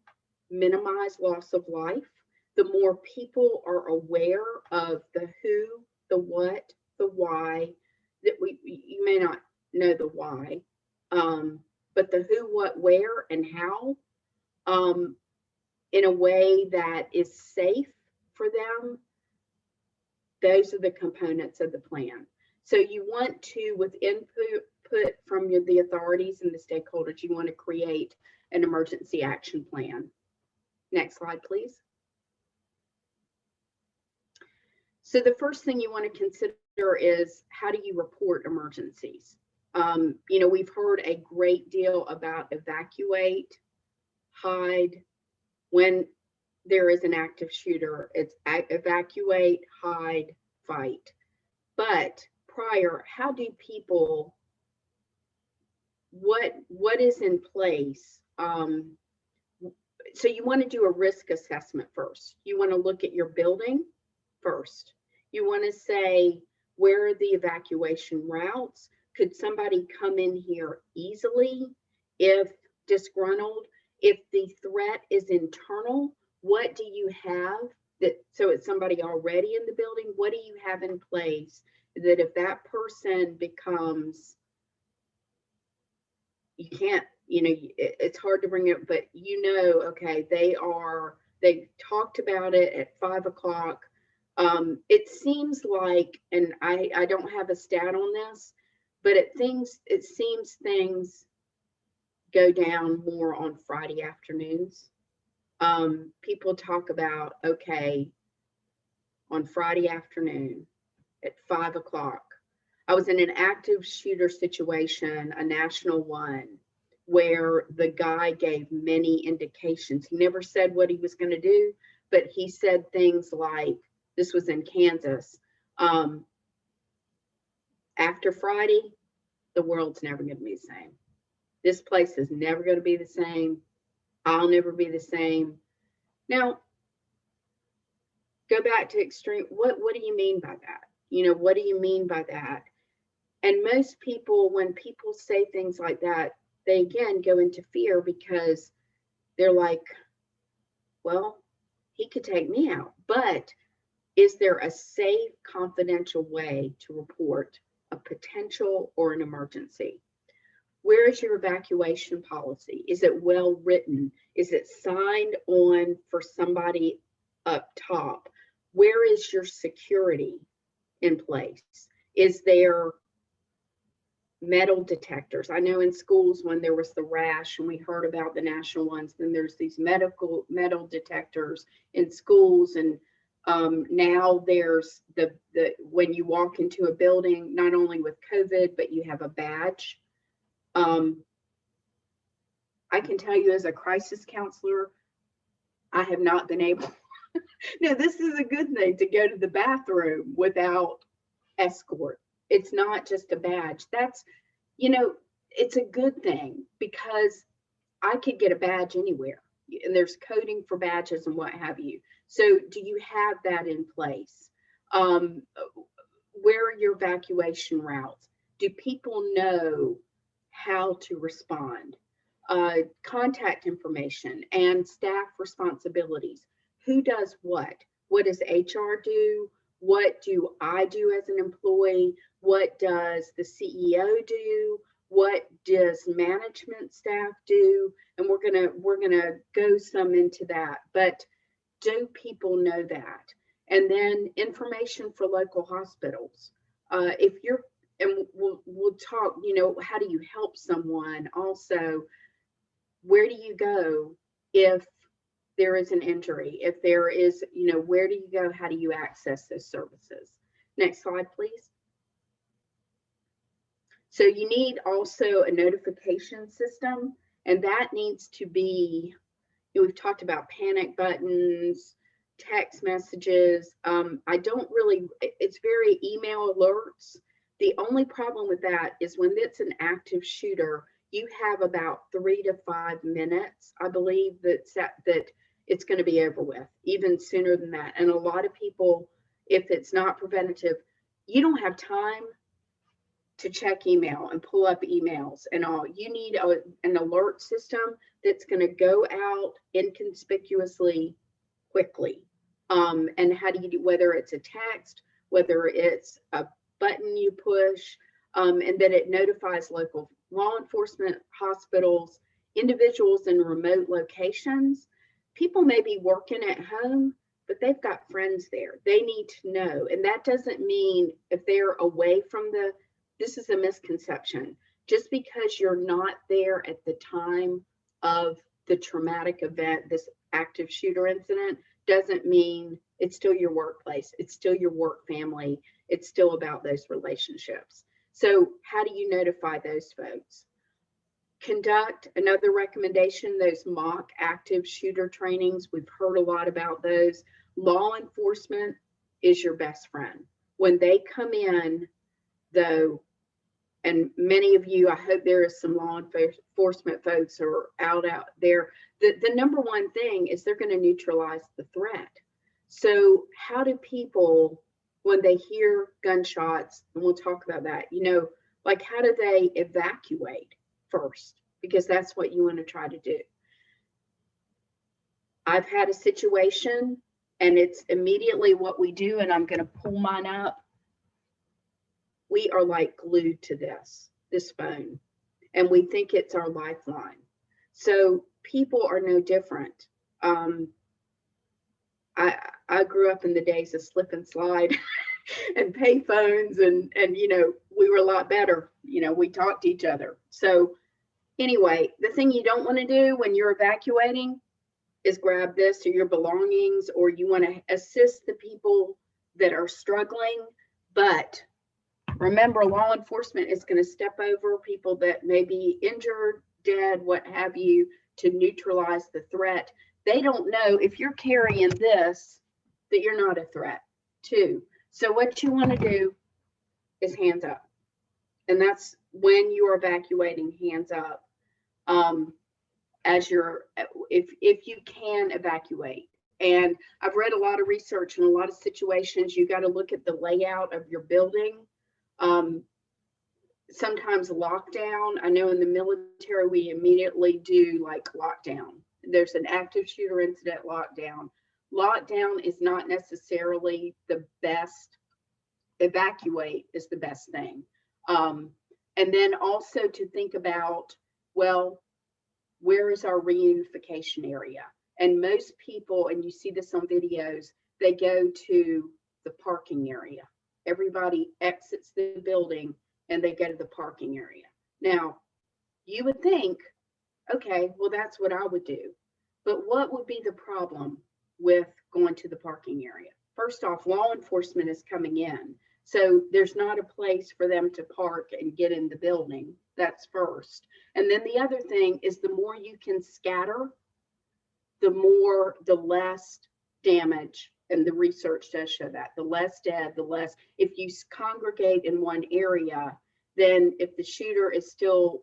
[SPEAKER 3] minimize loss of life. The more people are aware of the who, the what, the why, that you may not know the why, but the who, what, where, and how, in a way that is safe for them, those are the components of the plan. So you want to, with input from the authorities and the stakeholders, you want to create an emergency action plan. Next slide, please. So the first thing you want to consider is, how do you report emergencies? You know, we've heard a great deal about evacuate, hide. When there is an active shooter, it's evacuate, hide, fight. But prior, how do people, what is in place? So you want to do a risk assessment first. You want to look at your building first. You want to say, where are the evacuation routes? Could somebody come in here easily if disgruntled? If the threat is internal, what do you have that, so it's somebody already in the building, what do you have in place that if that person becomes, you can't, you know, it's hard to bring it, but you know, okay, they talked about it at 5 o'clock. It seems like, and I don't have a stat on this, but it seems things go down more on Friday afternoons. People talk about, okay, on Friday afternoon at 5 o'clock, I was in an active shooter situation, a national one, where the guy gave many indications. He never said what he was going to do, but he said things like, this was in Kansas, after Friday, the world's never going to be the same. This place is never going to be the same. I'll never be the same. Now, go back to extreme. What do you mean by that? You know, what do you mean by that? And most people, when people say things like that, they again go into fear because they're like, well, he could take me out. But is there a safe, confidential way to report a potential or an emergency? Where is your evacuation policy? Is it well written? Is it signed on for somebody up top? Where is your security in place? Is there metal detectors? I know in schools when there was the rash and we heard about the national ones, then there's these metal detectors in schools, and now there's the when you walk into a building, not only with COVID, but you have a badge. I can tell you as a crisis counselor, I have not been able, no, this is a good thing to go to the bathroom without escort. It's not just a badge. That's, you know, it's a good thing because I could get a badge anywhere and there's coding for badges and what have you. So do you have that in place? Where are your evacuation routes? Do people know how to respond? Contact information and staff responsibilities. Who does what? What does HR do? What do I do as an employee? What does the CEO do? What does management staff do? And we're gonna go some into that. But do people know that? And then information for local hospitals. If you're, and we'll talk, you know, how do you help someone? Also, where do you go if there is an injury? If there is, you know, where do you go? How do you access those services? Next slide, please. So you need also a notification system, and that needs to be, you know, we've talked about panic buttons, text messages. I don't really, it's very email alerts. The only problem with that is when it's an active shooter, you have about 3 to 5 minutes, I believe, that it's going to be over with, even sooner than that. And a lot of people, if it's not preventative, you don't have time to check email and pull up emails and all. You need an alert system that's going to go out inconspicuously quickly. And how do you do, whether it's a text, whether it's a button you push, and then it notifies local law enforcement, hospitals, individuals in remote locations. People may be working at home, but they've got friends there. They need to know. And that doesn't mean if they're away from this is a misconception. Just because you're not there at the time of the traumatic event, this active shooter incident, doesn't mean it's still your workplace. It's still your work family. It's still about those relationships. So how do you notify those folks? Conduct, another recommendation, those mock active shooter trainings. We've heard a lot about those. Law enforcement is your best friend. When they come in, though, and many of you, I hope there is some law enforcement folks who are out there, the number one thing is they're going to neutralize the threat. So how do people, when they hear gunshots, and we'll talk about that, like how do they evacuate first? Because that's what you want to try to do. I've had a situation, and it's immediately what we do, and I'm going to pull mine up. We are like glued to this phone, and we think it's our lifeline. So people are no different. I grew up in the days of slip and slide and pay phones, and we were a lot better. We talked to each other. So anyway, the thing you don't want to do when you're evacuating is grab this or your belongings, or you want to assist the people that are struggling. But remember, law enforcement is going to step over people that may be injured, dead, what have you, to neutralize the threat. They don't know if you're carrying this, that you're not a threat too. So what you want to do is hands up. And that's when you're evacuating, hands up. As you're, if you can evacuate. And I've read a lot of research in a lot of situations, you got to look at the layout of your building. Sometimes lockdown. I know in the military, we immediately do like lockdown. There's an active shooter incident lockdown. Lockdown is not necessarily the best. Evacuate is the best thing. And then also to think about, well, where is our reunification area? And most people, and you see this on videos, they go to the parking area. Everybody exits the building and they go to the parking area. Now, you would think, okay, well, that's what I would do. But what would be the problem with going to the parking area? First off, law enforcement is coming in. So there's not a place for them to park and get in the building. That's first. And then the other thing is the more you can scatter, the less damage. And the research does show that. The less dead, the less, if you congregate in one area, then if the shooter is still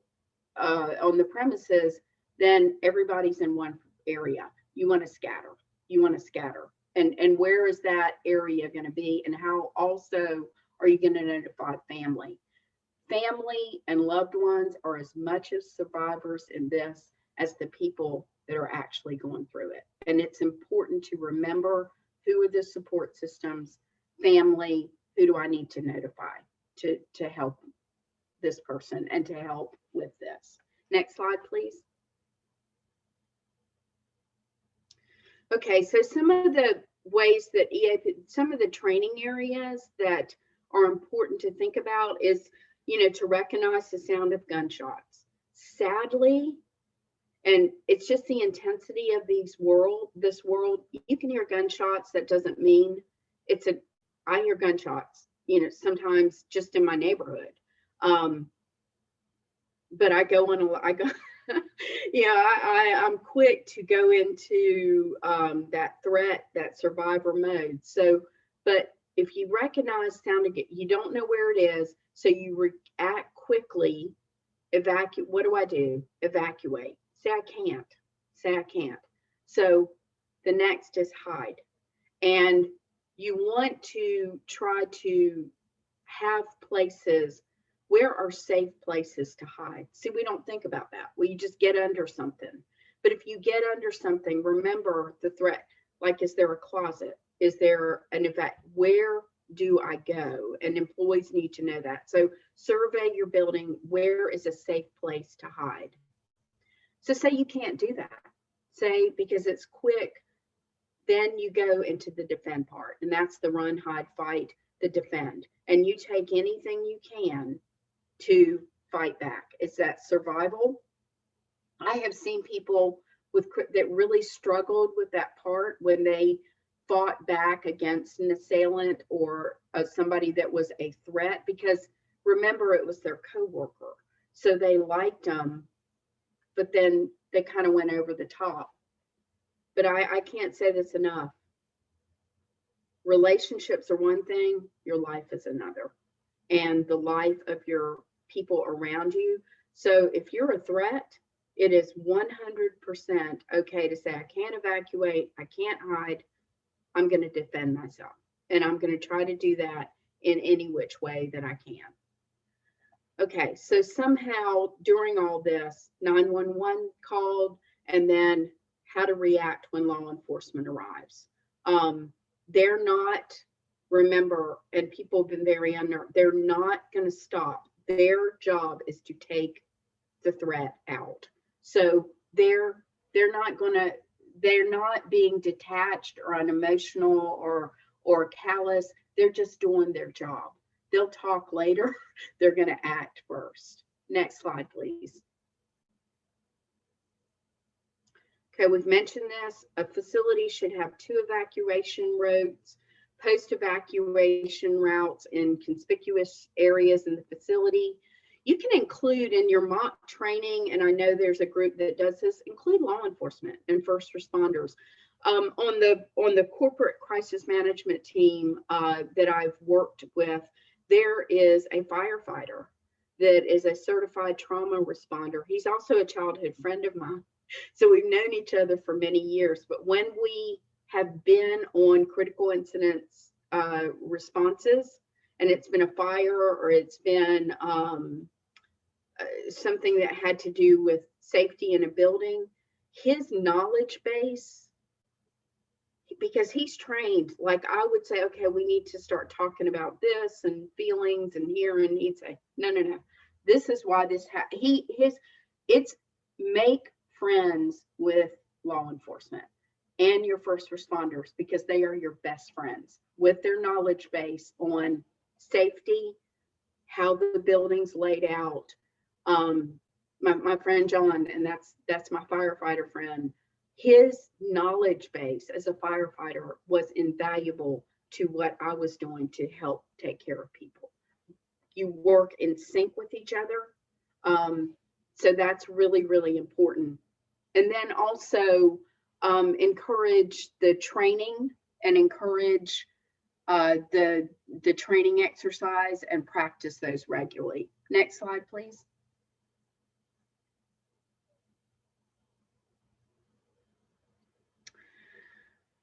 [SPEAKER 3] on the premises, then everybody's in one area. You want to scatter. You want to scatter. And where is that area going to be? And how also are you going to notify family? Family and loved ones are as much as survivors in this as the people that are actually going through it. And it's important to remember, who are the support systems, family, who do I need to notify to help this person and to help with this. Next slide, please. Okay, so some of the ways that EAP, some of the training areas that are important to think about is, to recognize the sound of gunshots. Sadly, and it's just the intensity of this world, you can hear gunshots. That doesn't mean I hear gunshots, sometimes just in my neighborhood. But I'm quick to go into that threat, that survivor mode. So, but if you recognize sound, you don't know where it is, so you react quickly. What do I do? Evacuate. Say I can't. So The next is hide. And you want to try to have places where are safe places to hide. See, we don't think about that. We just get under something. But if you get under something, remember the threat. Like, is there a closet? Is there an event? Where do I go? And employees need to know that. So survey your building. Where is a safe place to hide? So say you can't do that. Say, because it's quick, then you go into the defend part. And that's the run, hide, fight, the defend. And you take anything you can to fight back. It's that survival. I have seen people that really struggled with that part when they fought back against an assailant or somebody that was a threat, because remember, it was their coworker. So they liked them, but then they kind of went over the top. But I can't say this enough. Relationships are one thing, your life is another, and the life of your people around you. So if you're a threat, it is 100% okay to say, I can't evacuate, I can't hide, I'm going to defend myself. And I'm going to try to do that in any which way that I can. Okay, so somehow during all this, 911 called, and then how to react when law enforcement arrives. They're not, remember, and people have been very unnerved, they're not going to stop. Their job is to take the threat out. So they're not being detached or unemotional or callous. They're just doing their job. They'll talk later. They're going to act first. Next slide, please. Okay, we've mentioned this. A facility should have 2 evacuation routes, post-evacuation routes in conspicuous areas in the facility. You can include in your mock training, and I know there's a group that does this, include law enforcement and first responders. On the corporate crisis management team that I've worked with, there is a firefighter that is a certified trauma responder. He's also a childhood friend of mine. So we've known each other for many years, but when we have been on critical incidents responses, and it's been a fire or it's been something that had to do with safety in a building, his knowledge base, because he's trained, like I would say, okay, we need to start talking about this and feelings and here, and he'd say, no, this is why this it's make friends with law enforcement and your first responders, because they are your best friends with their knowledge base on safety, how the building's laid out. My friend John, and that's my firefighter friend, his knowledge base as a firefighter was invaluable to what I was doing to help take care of people. You work in sync with each other. So that's really, really important. And then also encourage the training and encourage the training exercise and practice those regularly. Next slide, please.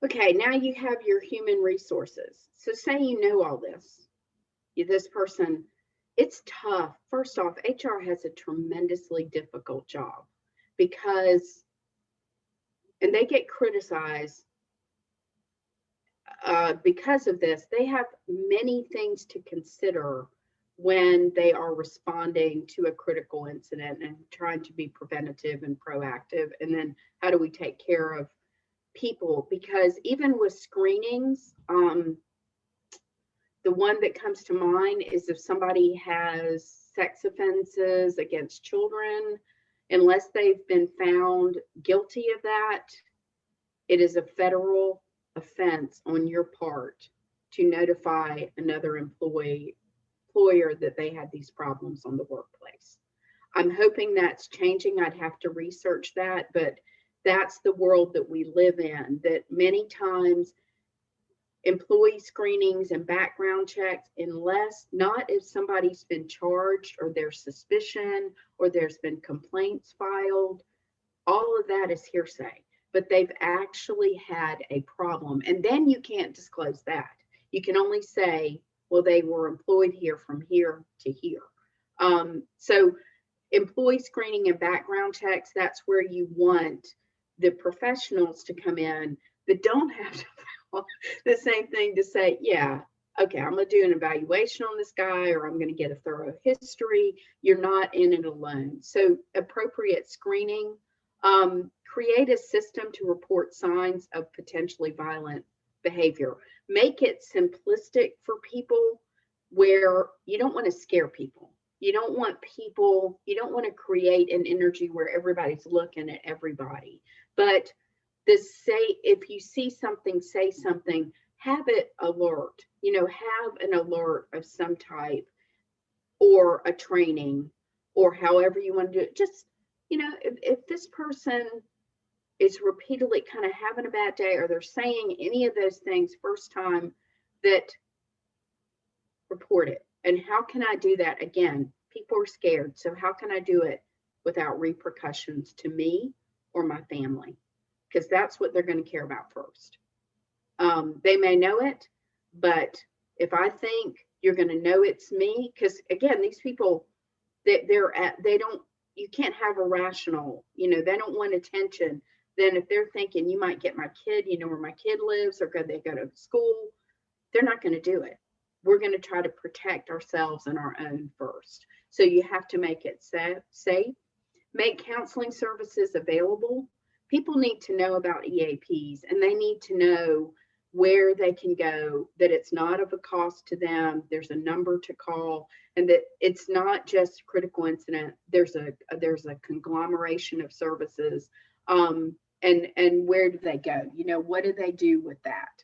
[SPEAKER 3] Okay, now you have your human resources. So say you know all this. This person, it's tough. First off, HR has a tremendously difficult job because, and they get criticized because of this. They have many things to consider when they are responding to a critical incident and trying to be preventative and proactive. And then how do we take care of people? Because even with screenings, the one that comes to mind is if somebody has sex offenses against children, unless they've been found guilty of that, it is a federal offense on your part to notify another employer that they had these problems on the workplace. I'm hoping that's changing. I'd have to research that, but that's the world that we live in, that many times employee screenings and background checks, not if somebody's been charged or there's suspicion or there's been complaints filed, all of that is hearsay. but they've actually had a problem. And then you can't disclose that. You can only say, well, they were employed here from here to here. So employee screening and background checks, that's where you want the professionals to come in that don't have to follow the same thing to say, yeah, okay, I'm going to do an evaluation on this guy, or I'm going to get a thorough history. You're not in it alone. So appropriate screening, create a system to report signs of potentially violent behavior. Make it simplistic for people where you don't want to scare people. You don't want to create an energy where everybody's looking at everybody. But if you see something, say something, have it alert, have an alert of some type, or a training, or however you want to do it. Just, if this person is repeatedly kind of having a bad day, or they're saying any of those things first time, that report it. And how can I do that? Again, people are scared. So how can I do it without repercussions to me or my family? Because that's what they're going to care about first. They may know it, but if I think you're going to know it's me, because again, these people, you can't have a rational, they don't want attention. Then if they're thinking you might get my kid, where my kid lives, or they go to school, they're not going to do it. We're going to try to protect ourselves and our own first. So you have to make it safe, make counseling services available. People need to know about EAPs, and they need to know where they can go, that it's not of a cost to them. There's a number to call, and that it's not just critical incident. There's a conglomeration of services. And where do they go? What do they do with that?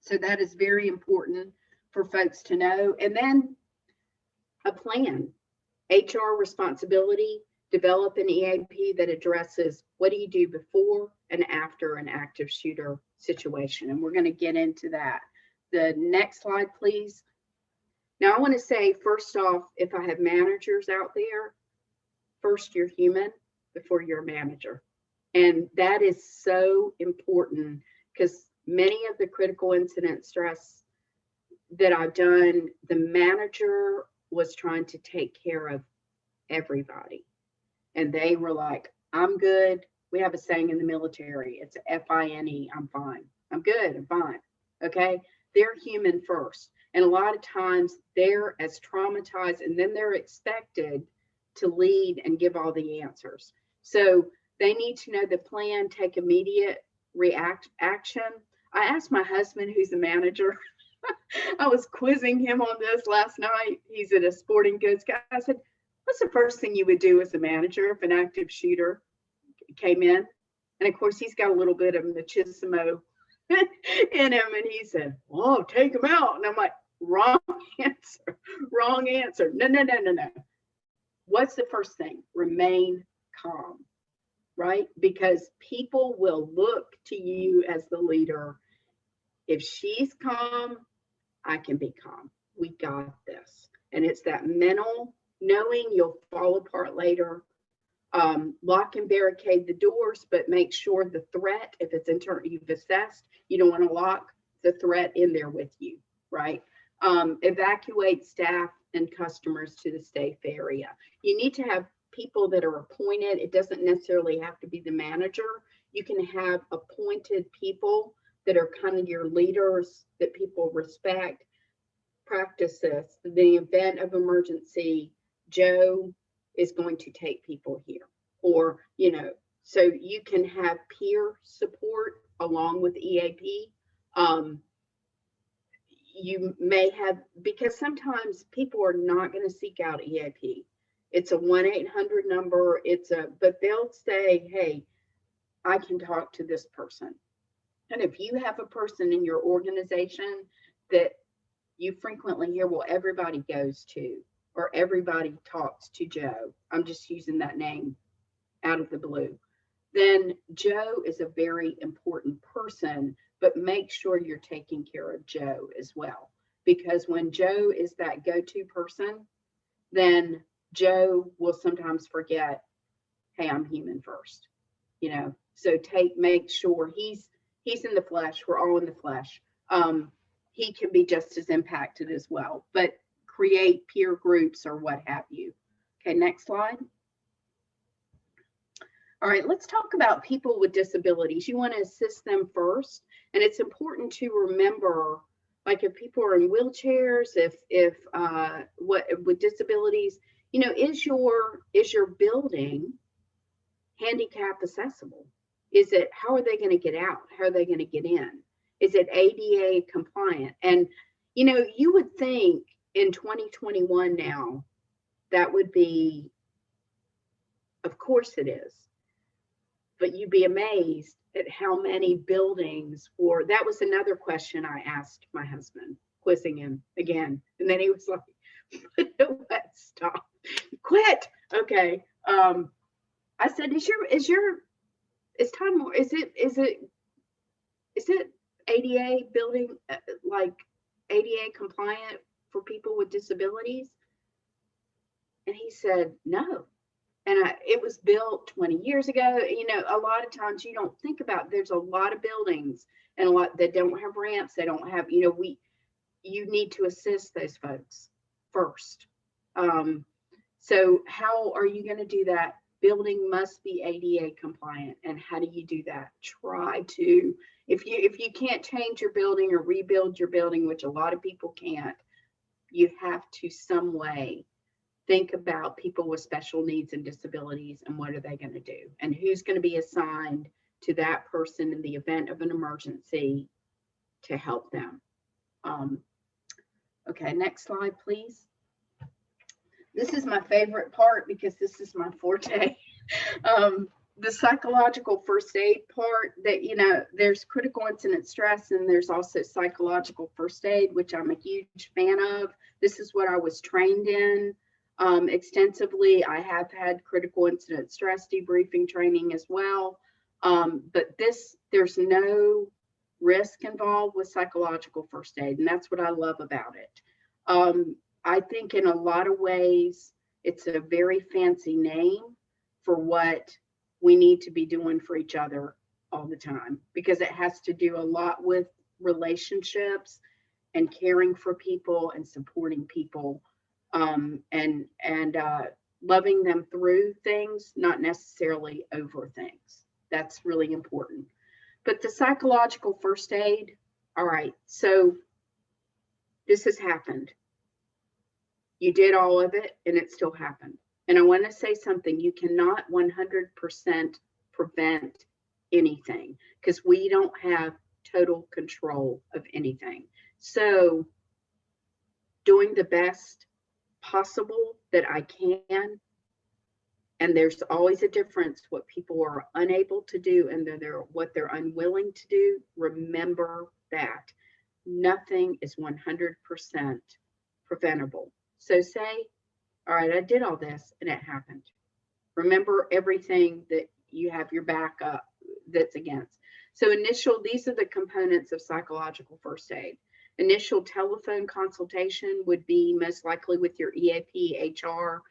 [SPEAKER 3] So that is very important for folks to know. And then a plan, HR responsibility, develop an EAP that addresses what do you do before and after an active shooter situation. And we're going to get into that. The next slide, please. Now, I want to say, first off, if I have managers out there, first, you're human before you're a manager. And that is so important, because many of the critical incident stress that I've done, the manager was trying to take care of everybody. And they were like, I'm good. We have a saying in the military, it's FINE, I'm fine. I'm good, I'm fine. Okay. They're human first. And a lot of times they're as traumatized, and then they're expected to lead and give all the answers. So they need to know the plan, take immediate action. I asked my husband, who's a manager, I was quizzing him on this last night. He's at a sporting goods guy. I said, what's the first thing you would do as a manager if an active shooter came in? And of course, he's got a little bit of machismo in him. And he said, oh, take him out. And I'm like, wrong answer, wrong answer. No. What's the first thing? Remain calm, right? Because people will look to you as the leader. If she's calm, I can be calm. We got this. And it's that mental knowing you'll fall apart later. Lock and barricade the doors, but make sure the threat, if it's internal, you've assessed, you don't want to lock the threat in there with you, right? Evacuate staff and customers to the safe area. You need to have people that are appointed. It doesn't necessarily have to be the manager. You can have appointed people that are kind of your leaders that people respect. Practice this. In the event of emergency, Joe is going to take people here, or, so you can have peer support along with EAP. You may have, because sometimes people are not going to seek out EAP. It's a 1-800 number. But they'll say, hey, I can talk to this person. And if you have a person in your organization that you frequently hear, well, everybody goes to, or everybody talks to Joe, I'm just using that name out of the blue, then Joe is a very important person, but make sure you're taking care of Joe as well. Because when Joe is that go-to person, then Joe will sometimes forget, hey, I'm human first. you know, so make sure he's in the flesh. We're all in the flesh. He can be just as impacted as well, but create peer groups or what have you. Okay, next slide. All right, let's talk about people with disabilities. You want to assist them first, and it's important to remember, like if people are in wheelchairs, if what with disabilities, you know, is your building handicap accessible? Is it, how are they going to get out? How are they going to get in? Is it ADA compliant? And, you know, you would think in 2021 now, that would be, of course it is, but you'd be amazed at how many buildings, or that was another question I asked my husband, quizzing him again. And then he was like, what, stop, quit. Okay. I said, is it ADA building, like ADA compliant for people with disabilities? And he said, no. And it was built 20 years ago. You know, a lot of times you don't think about, there's a lot of buildings and a lot that don't have ramps. They don't have, you know, you need to assist those folks first. So how are you going to do that? Building must be ADA compliant. And how do you do that? Try to, if you can't change your building or rebuild your building, which a lot of people can't, you have to some way think about people with special needs and disabilities and what are they going to do and who's going to be assigned to that person in the event of an emergency to help them. Okay, next slide, please. This is my favorite part because this is my forte. The psychological first aid part, that, you know, there's critical incident stress and there's also psychological first aid, which I'm a huge fan of. This is what I was trained in extensively. I have had critical incident stress debriefing training as well. But there's no risk involved with psychological first aid. And that's what I love about it. I think in a lot of ways, it's a very fancy name for what we need to be doing for each other all the time, because it has to do a lot with relationships and caring for people and supporting people, and loving them through things, not necessarily over things. That's really important. But the psychological first aid, all right, so this has happened. You did all of it and it still happened. And I want to say something, you cannot 100% prevent anything because we don't have total control of anything. So doing the best possible that I can, and there's always a difference what people are unable to do and what they're unwilling to do. Remember that nothing is 100% preventable. So say, all right, I did all this and it happened. Remember everything that you have your back up that's against. So these are the components of psychological first aid. Initial telephone consultation would be most likely with your EAP, HR,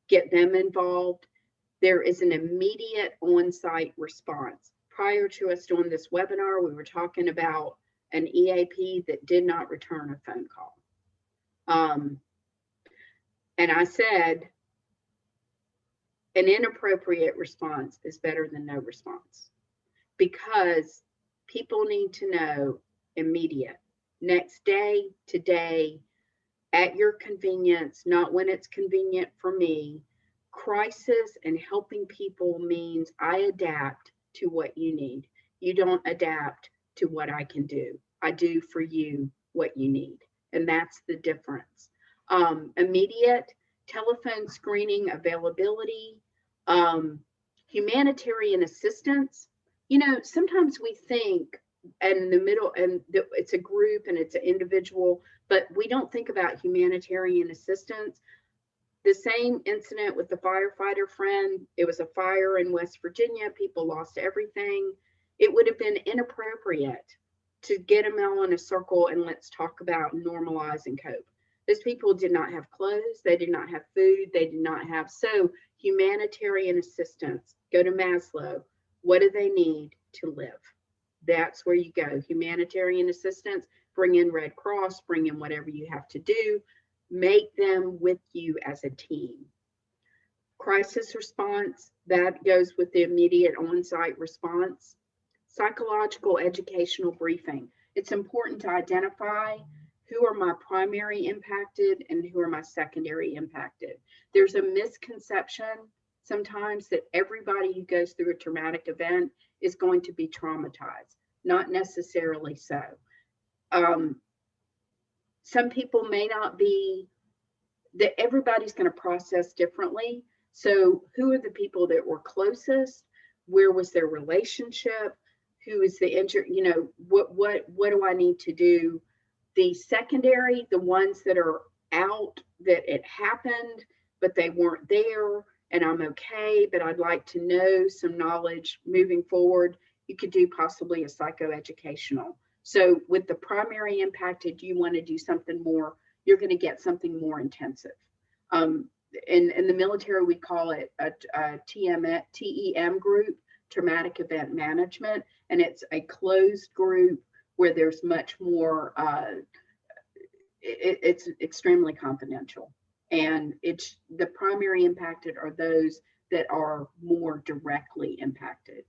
[SPEAKER 3] get them involved. There is an immediate on-site response. Prior to us doing this webinar, we were talking about an EAP that did not return a phone call. And I said, an inappropriate response is better than no response, because people need to know immediate, next day, today, at your convenience, not when it's convenient for me. Crisis and helping people means I adapt to what you need. You don't adapt to what I can do. I do for you what you need. And that's the difference. Immediate telephone screening availability, humanitarian assistance. You know, sometimes we think in the middle, and it's a group and it's an individual, but we don't think about humanitarian assistance. The same incident with the firefighter friend, it was a fire in West Virginia, people lost everything. It would have been inappropriate to get them all in a circle and let's talk about normalize and cope. Those people did not have clothes, they did not have food, they did not have, so humanitarian assistance, go to Maslow, What do they need to live? That's where you go. Humanitarian assistance, bring in Red Cross, bring in whatever you have to do, make them with you as a team. Crisis response, that goes with the immediate on-site response. Psychological educational briefing. It's important to identify who are my primary impacted and who are my secondary impacted. There's a misconception sometimes that everybody who goes through a traumatic event is going to be traumatized. Not necessarily so. Some people may not be, that everybody's going to process differently. So who are the people that were closest? Where was their relationship? Who is the injured? You know, what do I need to do? The secondary, the ones that are out, that it happened, but they weren't there, and I'm okay, but I'd like to know some knowledge moving forward. You could do possibly a psychoeducational. So with the primary impacted, you want to do something more, you're going to get something more intensive. In the military, we call it a TEM group, traumatic event management, and it's a closed group where there's much more, it's extremely confidential. And it's the primary impacted are those that are more directly impacted.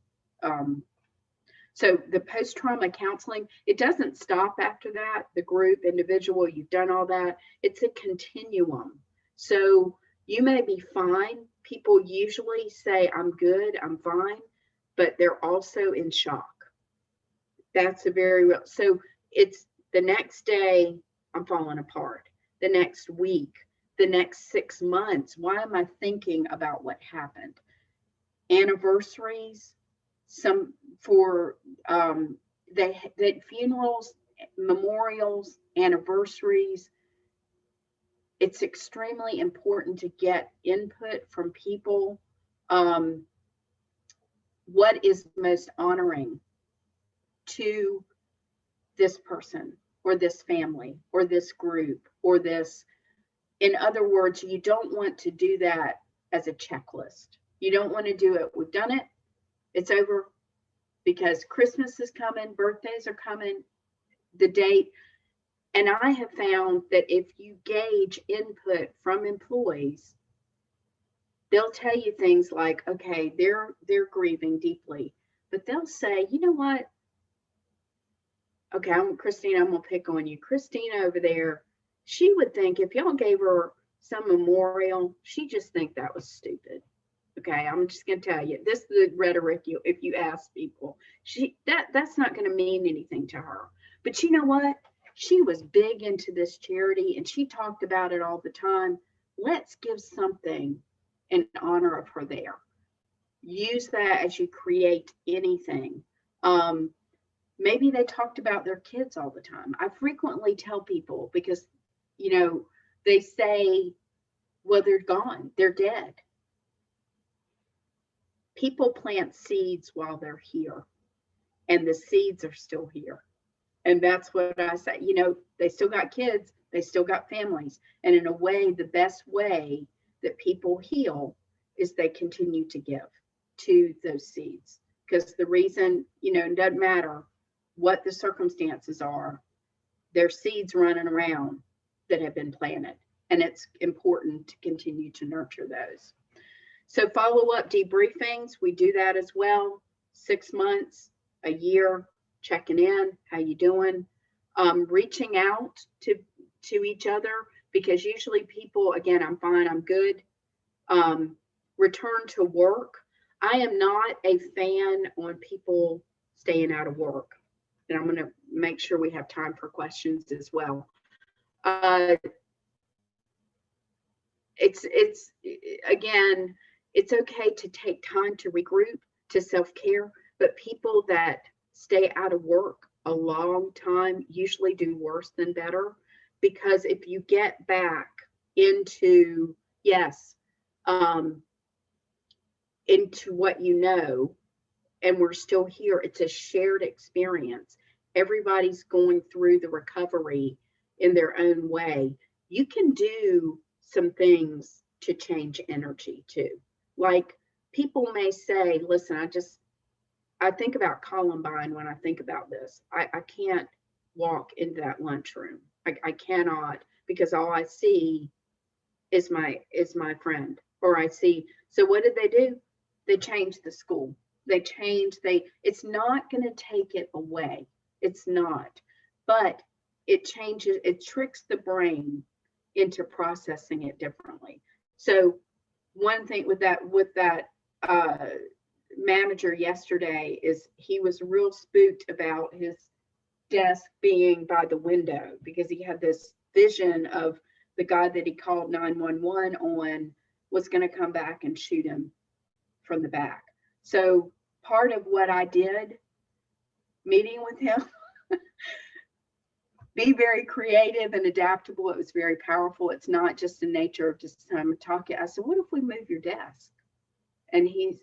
[SPEAKER 3] So the post-trauma counseling, it doesn't stop after that. The group, individual, you've done all that. It's a continuum. So you may be fine. People usually say, I'm good, I'm fine, but they're also in shock. That's a very real, so it's the next day, I'm falling apart. The next week, the next 6 months, why am I thinking about what happened? Anniversaries, some for that funerals, memorials, anniversaries. It's extremely important to get input from people. What is most honoring to this person or this family or this group or this? In other words, you don't want to do that as a checklist. You don't want to do it. We've done it. It's over, because Christmas is coming, birthdays are coming, the date. And I have found that if you gauge input from employees, they'll tell you things like, okay, they're grieving deeply, but they'll say, you know what? Okay, Christina, I'm gonna pick on you. Christina over there, she would think if y'all gave her some memorial, she just think that was stupid. Okay, I'm just gonna tell you, this is the rhetoric. If you ask people, that's not gonna mean anything to her. But you know what? She was big into this charity and she talked about it all the time. Let's give something in honor of her there. Use that as you create anything. Maybe they talked about their kids all the time. I frequently tell people, because, you know, they say, well, they're gone, they're dead. People plant seeds while they're here, and the seeds are still here. And that's what I say, you know, they still got kids, they still got families. And in a way, the best way that people heal is they continue to give to those seeds. Because the reason, you know, it doesn't matter what the circumstances are, there's seeds running around that have been planted. And it's important to continue to nurture those. So follow-up debriefings, we do that as well. 6 months, a year, checking in, how you doing? Reaching out to each other, because usually people, again, I'm fine, I'm good. Return to work. I am not a fan on people staying out of work. And I'm gonna make sure we have time for questions as well. Again, it's okay to take time to regroup, to self-care, but people that stay out of work a long time usually do worse than better, because if you get back into, yes, into what you know, and we're still here, it's a shared experience. Everybody's going through the recovery in their own way. You can do some things to change energy too. Like, people may say, listen, I think about Columbine when I think about this. I can't walk into that lunchroom. I cannot, because all I see is my friend, or I see. So what did they do? They changed the school. It's not going to take it away. It's not, but it tricks the brain into processing it differently. So one thing with that manager yesterday is he was real spooked about his desk being by the window, because he had this vision of the guy that he called 911 on was going to come back and shoot him from the back. So part of what I did meeting with him, be very creative and adaptable. It was very powerful. It's not just the nature of just talking. I said, what if we move your desk? And he's,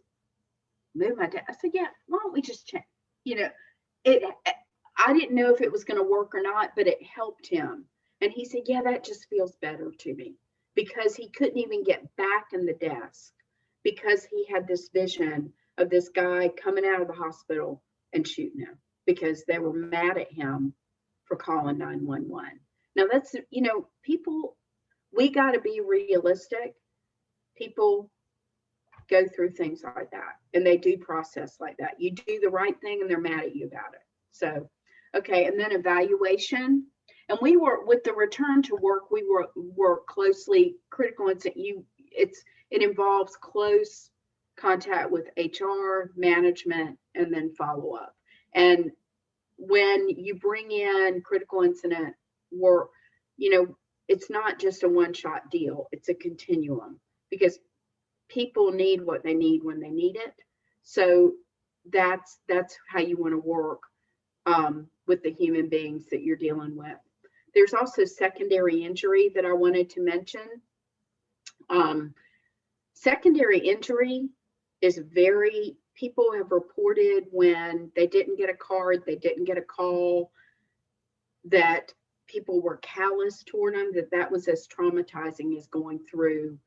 [SPEAKER 3] move my desk. I said, yeah, why don't we just check? I didn't know if it was going to work or not, but it helped him. And he said, yeah, that just feels better to me, because he couldn't even get back in the desk because he had this vision of this guy coming out of the hospital and shooting him because they were mad at him for calling 911. Now that's, people, we got to be realistic. People go through things like that, and they do process like that. You do the right thing and they're mad at you about it. So, okay. And then evaluation. And we were with the return to work, we work closely, critical incident. It involves close contact with HR, management, and then follow up. And when you bring in critical incident work, it's not just a one-shot deal. It's a continuum, because people need what they need when they need it. So that's how you want to work with the human beings that you're dealing with. There's also secondary injury that I wanted to mention. Secondary injury is people have reported when they didn't get a card, they didn't get a call, that people were callous toward them, that was as traumatizing as going through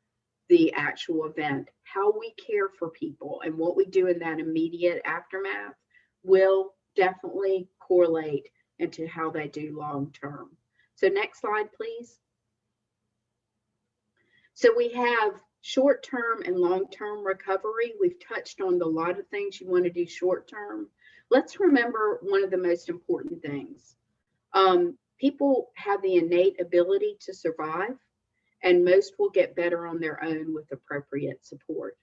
[SPEAKER 3] the actual event. How we care for people and what we do in that immediate aftermath will definitely correlate into how they do long term. So next slide, please. So we have short-term and long-term recovery. We've touched on a lot of things you want to do short-term. Let's remember one of the most important things. People have the innate ability to survive, and most will get better on their own with appropriate support.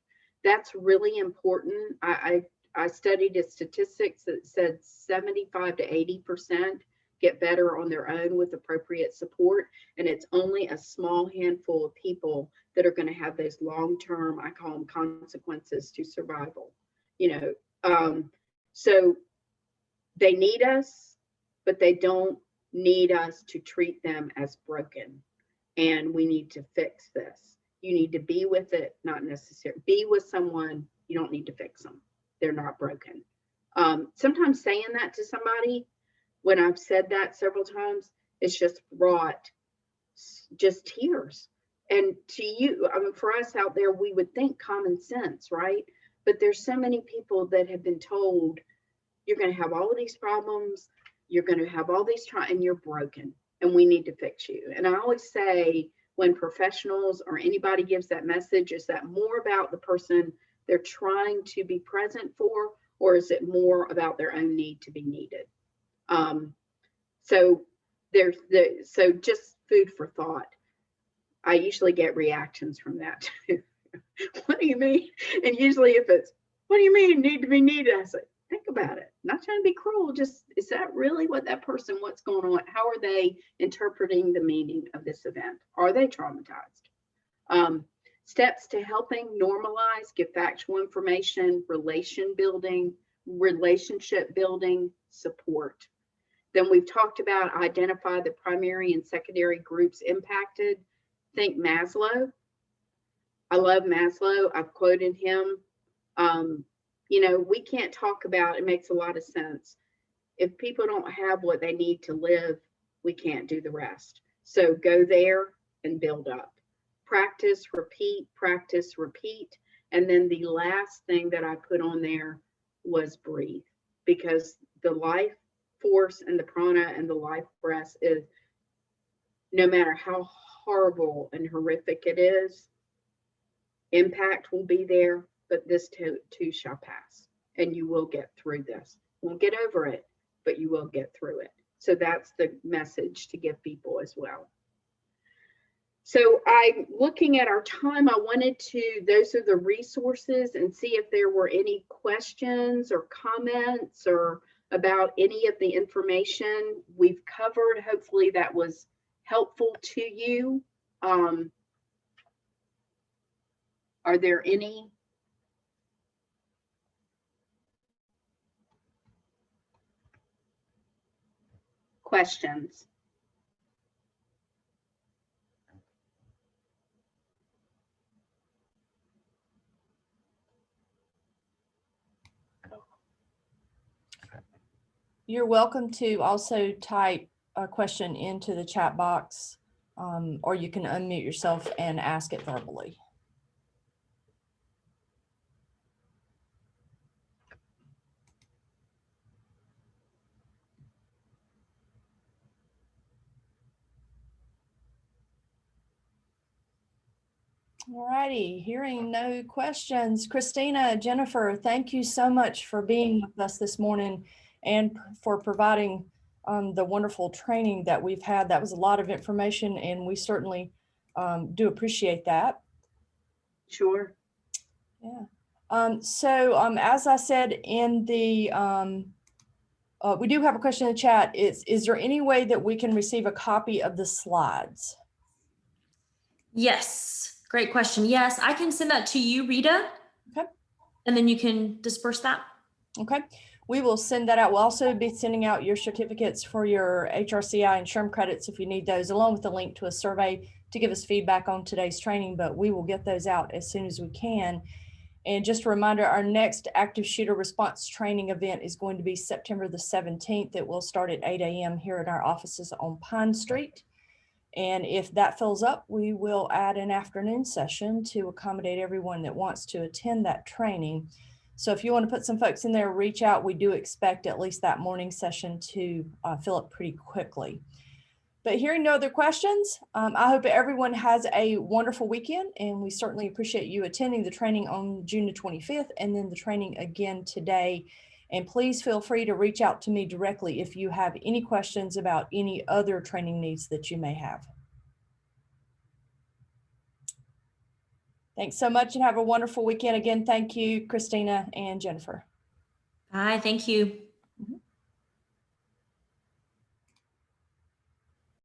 [SPEAKER 3] That's really important. I studied a statistics that said 75 to 80% get better on their own with appropriate support. And it's only a small handful of people that are going to have those long-term, I call them consequences to survival. So they need us, but they don't need us to treat them as broken. And we need to fix this. You need to be with it, not necessarily be with someone. You don't need to fix them. They're not broken. Sometimes saying that to somebody, when I've said that several times, it's just brought just tears. And to you, for us out there, we would think common sense, right? But there's so many people that have been told, you're going to have all of these problems, you're going to have all these and you're broken, and we need to fix you. And I always say, when professionals or anybody gives that message, is that more about the person they're trying to be present for, or is it more about their own need to be needed? So just food for thought. I usually get reactions from that too. What do you mean? And usually if it's, what do you mean need to be needed? I say, think about it. Not trying to be cruel, just, is that really what that person, what's going on? How are they interpreting the meaning of this event? Are they traumatized? Steps to helping normalize, give factual information, relationship building, support. Then we've talked about identify the primary and secondary groups impacted. Think Maslow. I love Maslow. I've quoted him. We can't talk about, it makes a lot of sense. If people don't have what they need to live, we can't do the rest. So go there and build up. Practice, repeat, practice, repeat. And then the last thing that I put on there, was breathe, because the life force and the prana and the life breath is, no matter how horrible and horrific it is, impact will be there, but this too shall pass, and you will get through this. Won't get over it, but you will get through it. So that's the message to give people as well. So I'm looking at our time. I wanted to, those are the resources, and see if there were any questions or comments or about any of the information we've covered. Hopefully that was helpful to you. Are there any? Questions?
[SPEAKER 1] You're welcome to also type a question into the chat box, or you can unmute yourself and ask it verbally. All righty, hearing no questions. Christina, Jennifer, thank you so much for being with us this morning and for providing the wonderful training that we've had. That was a lot of information, and we certainly do appreciate that.
[SPEAKER 3] Sure.
[SPEAKER 1] Yeah. As I said in the, we do have a question in the chat. Is there any way that we can receive a copy of the slides?
[SPEAKER 2] Yes, great question. Yes, I can send that to you, Rita.
[SPEAKER 1] Okay.
[SPEAKER 2] And then you can disperse that.
[SPEAKER 1] Okay. We will send that out. We'll also be sending out your certificates for your HRCI and SHRM credits if you need those, along with the link to a survey to give us feedback on today's training, but we will get those out as soon as we can. And just a reminder, our next active shooter response training event is going to be September the 17th. It will start at 8 a.m. here at our offices on Pine Street. And if that fills up, we will add an afternoon session to accommodate everyone that wants to attend that training. So if you want to put some folks in there, reach out. We do expect at least that morning session to fill up pretty quickly. But hearing no other questions, I hope everyone has a wonderful weekend, and we certainly appreciate you attending the training on June the 25th and then the training again today. And please feel free to reach out to me directly if you have any questions about any other training needs that you may have. Thanks so much and have a wonderful weekend. Again, thank you, Christina and Jennifer.
[SPEAKER 2] Bye, thank you.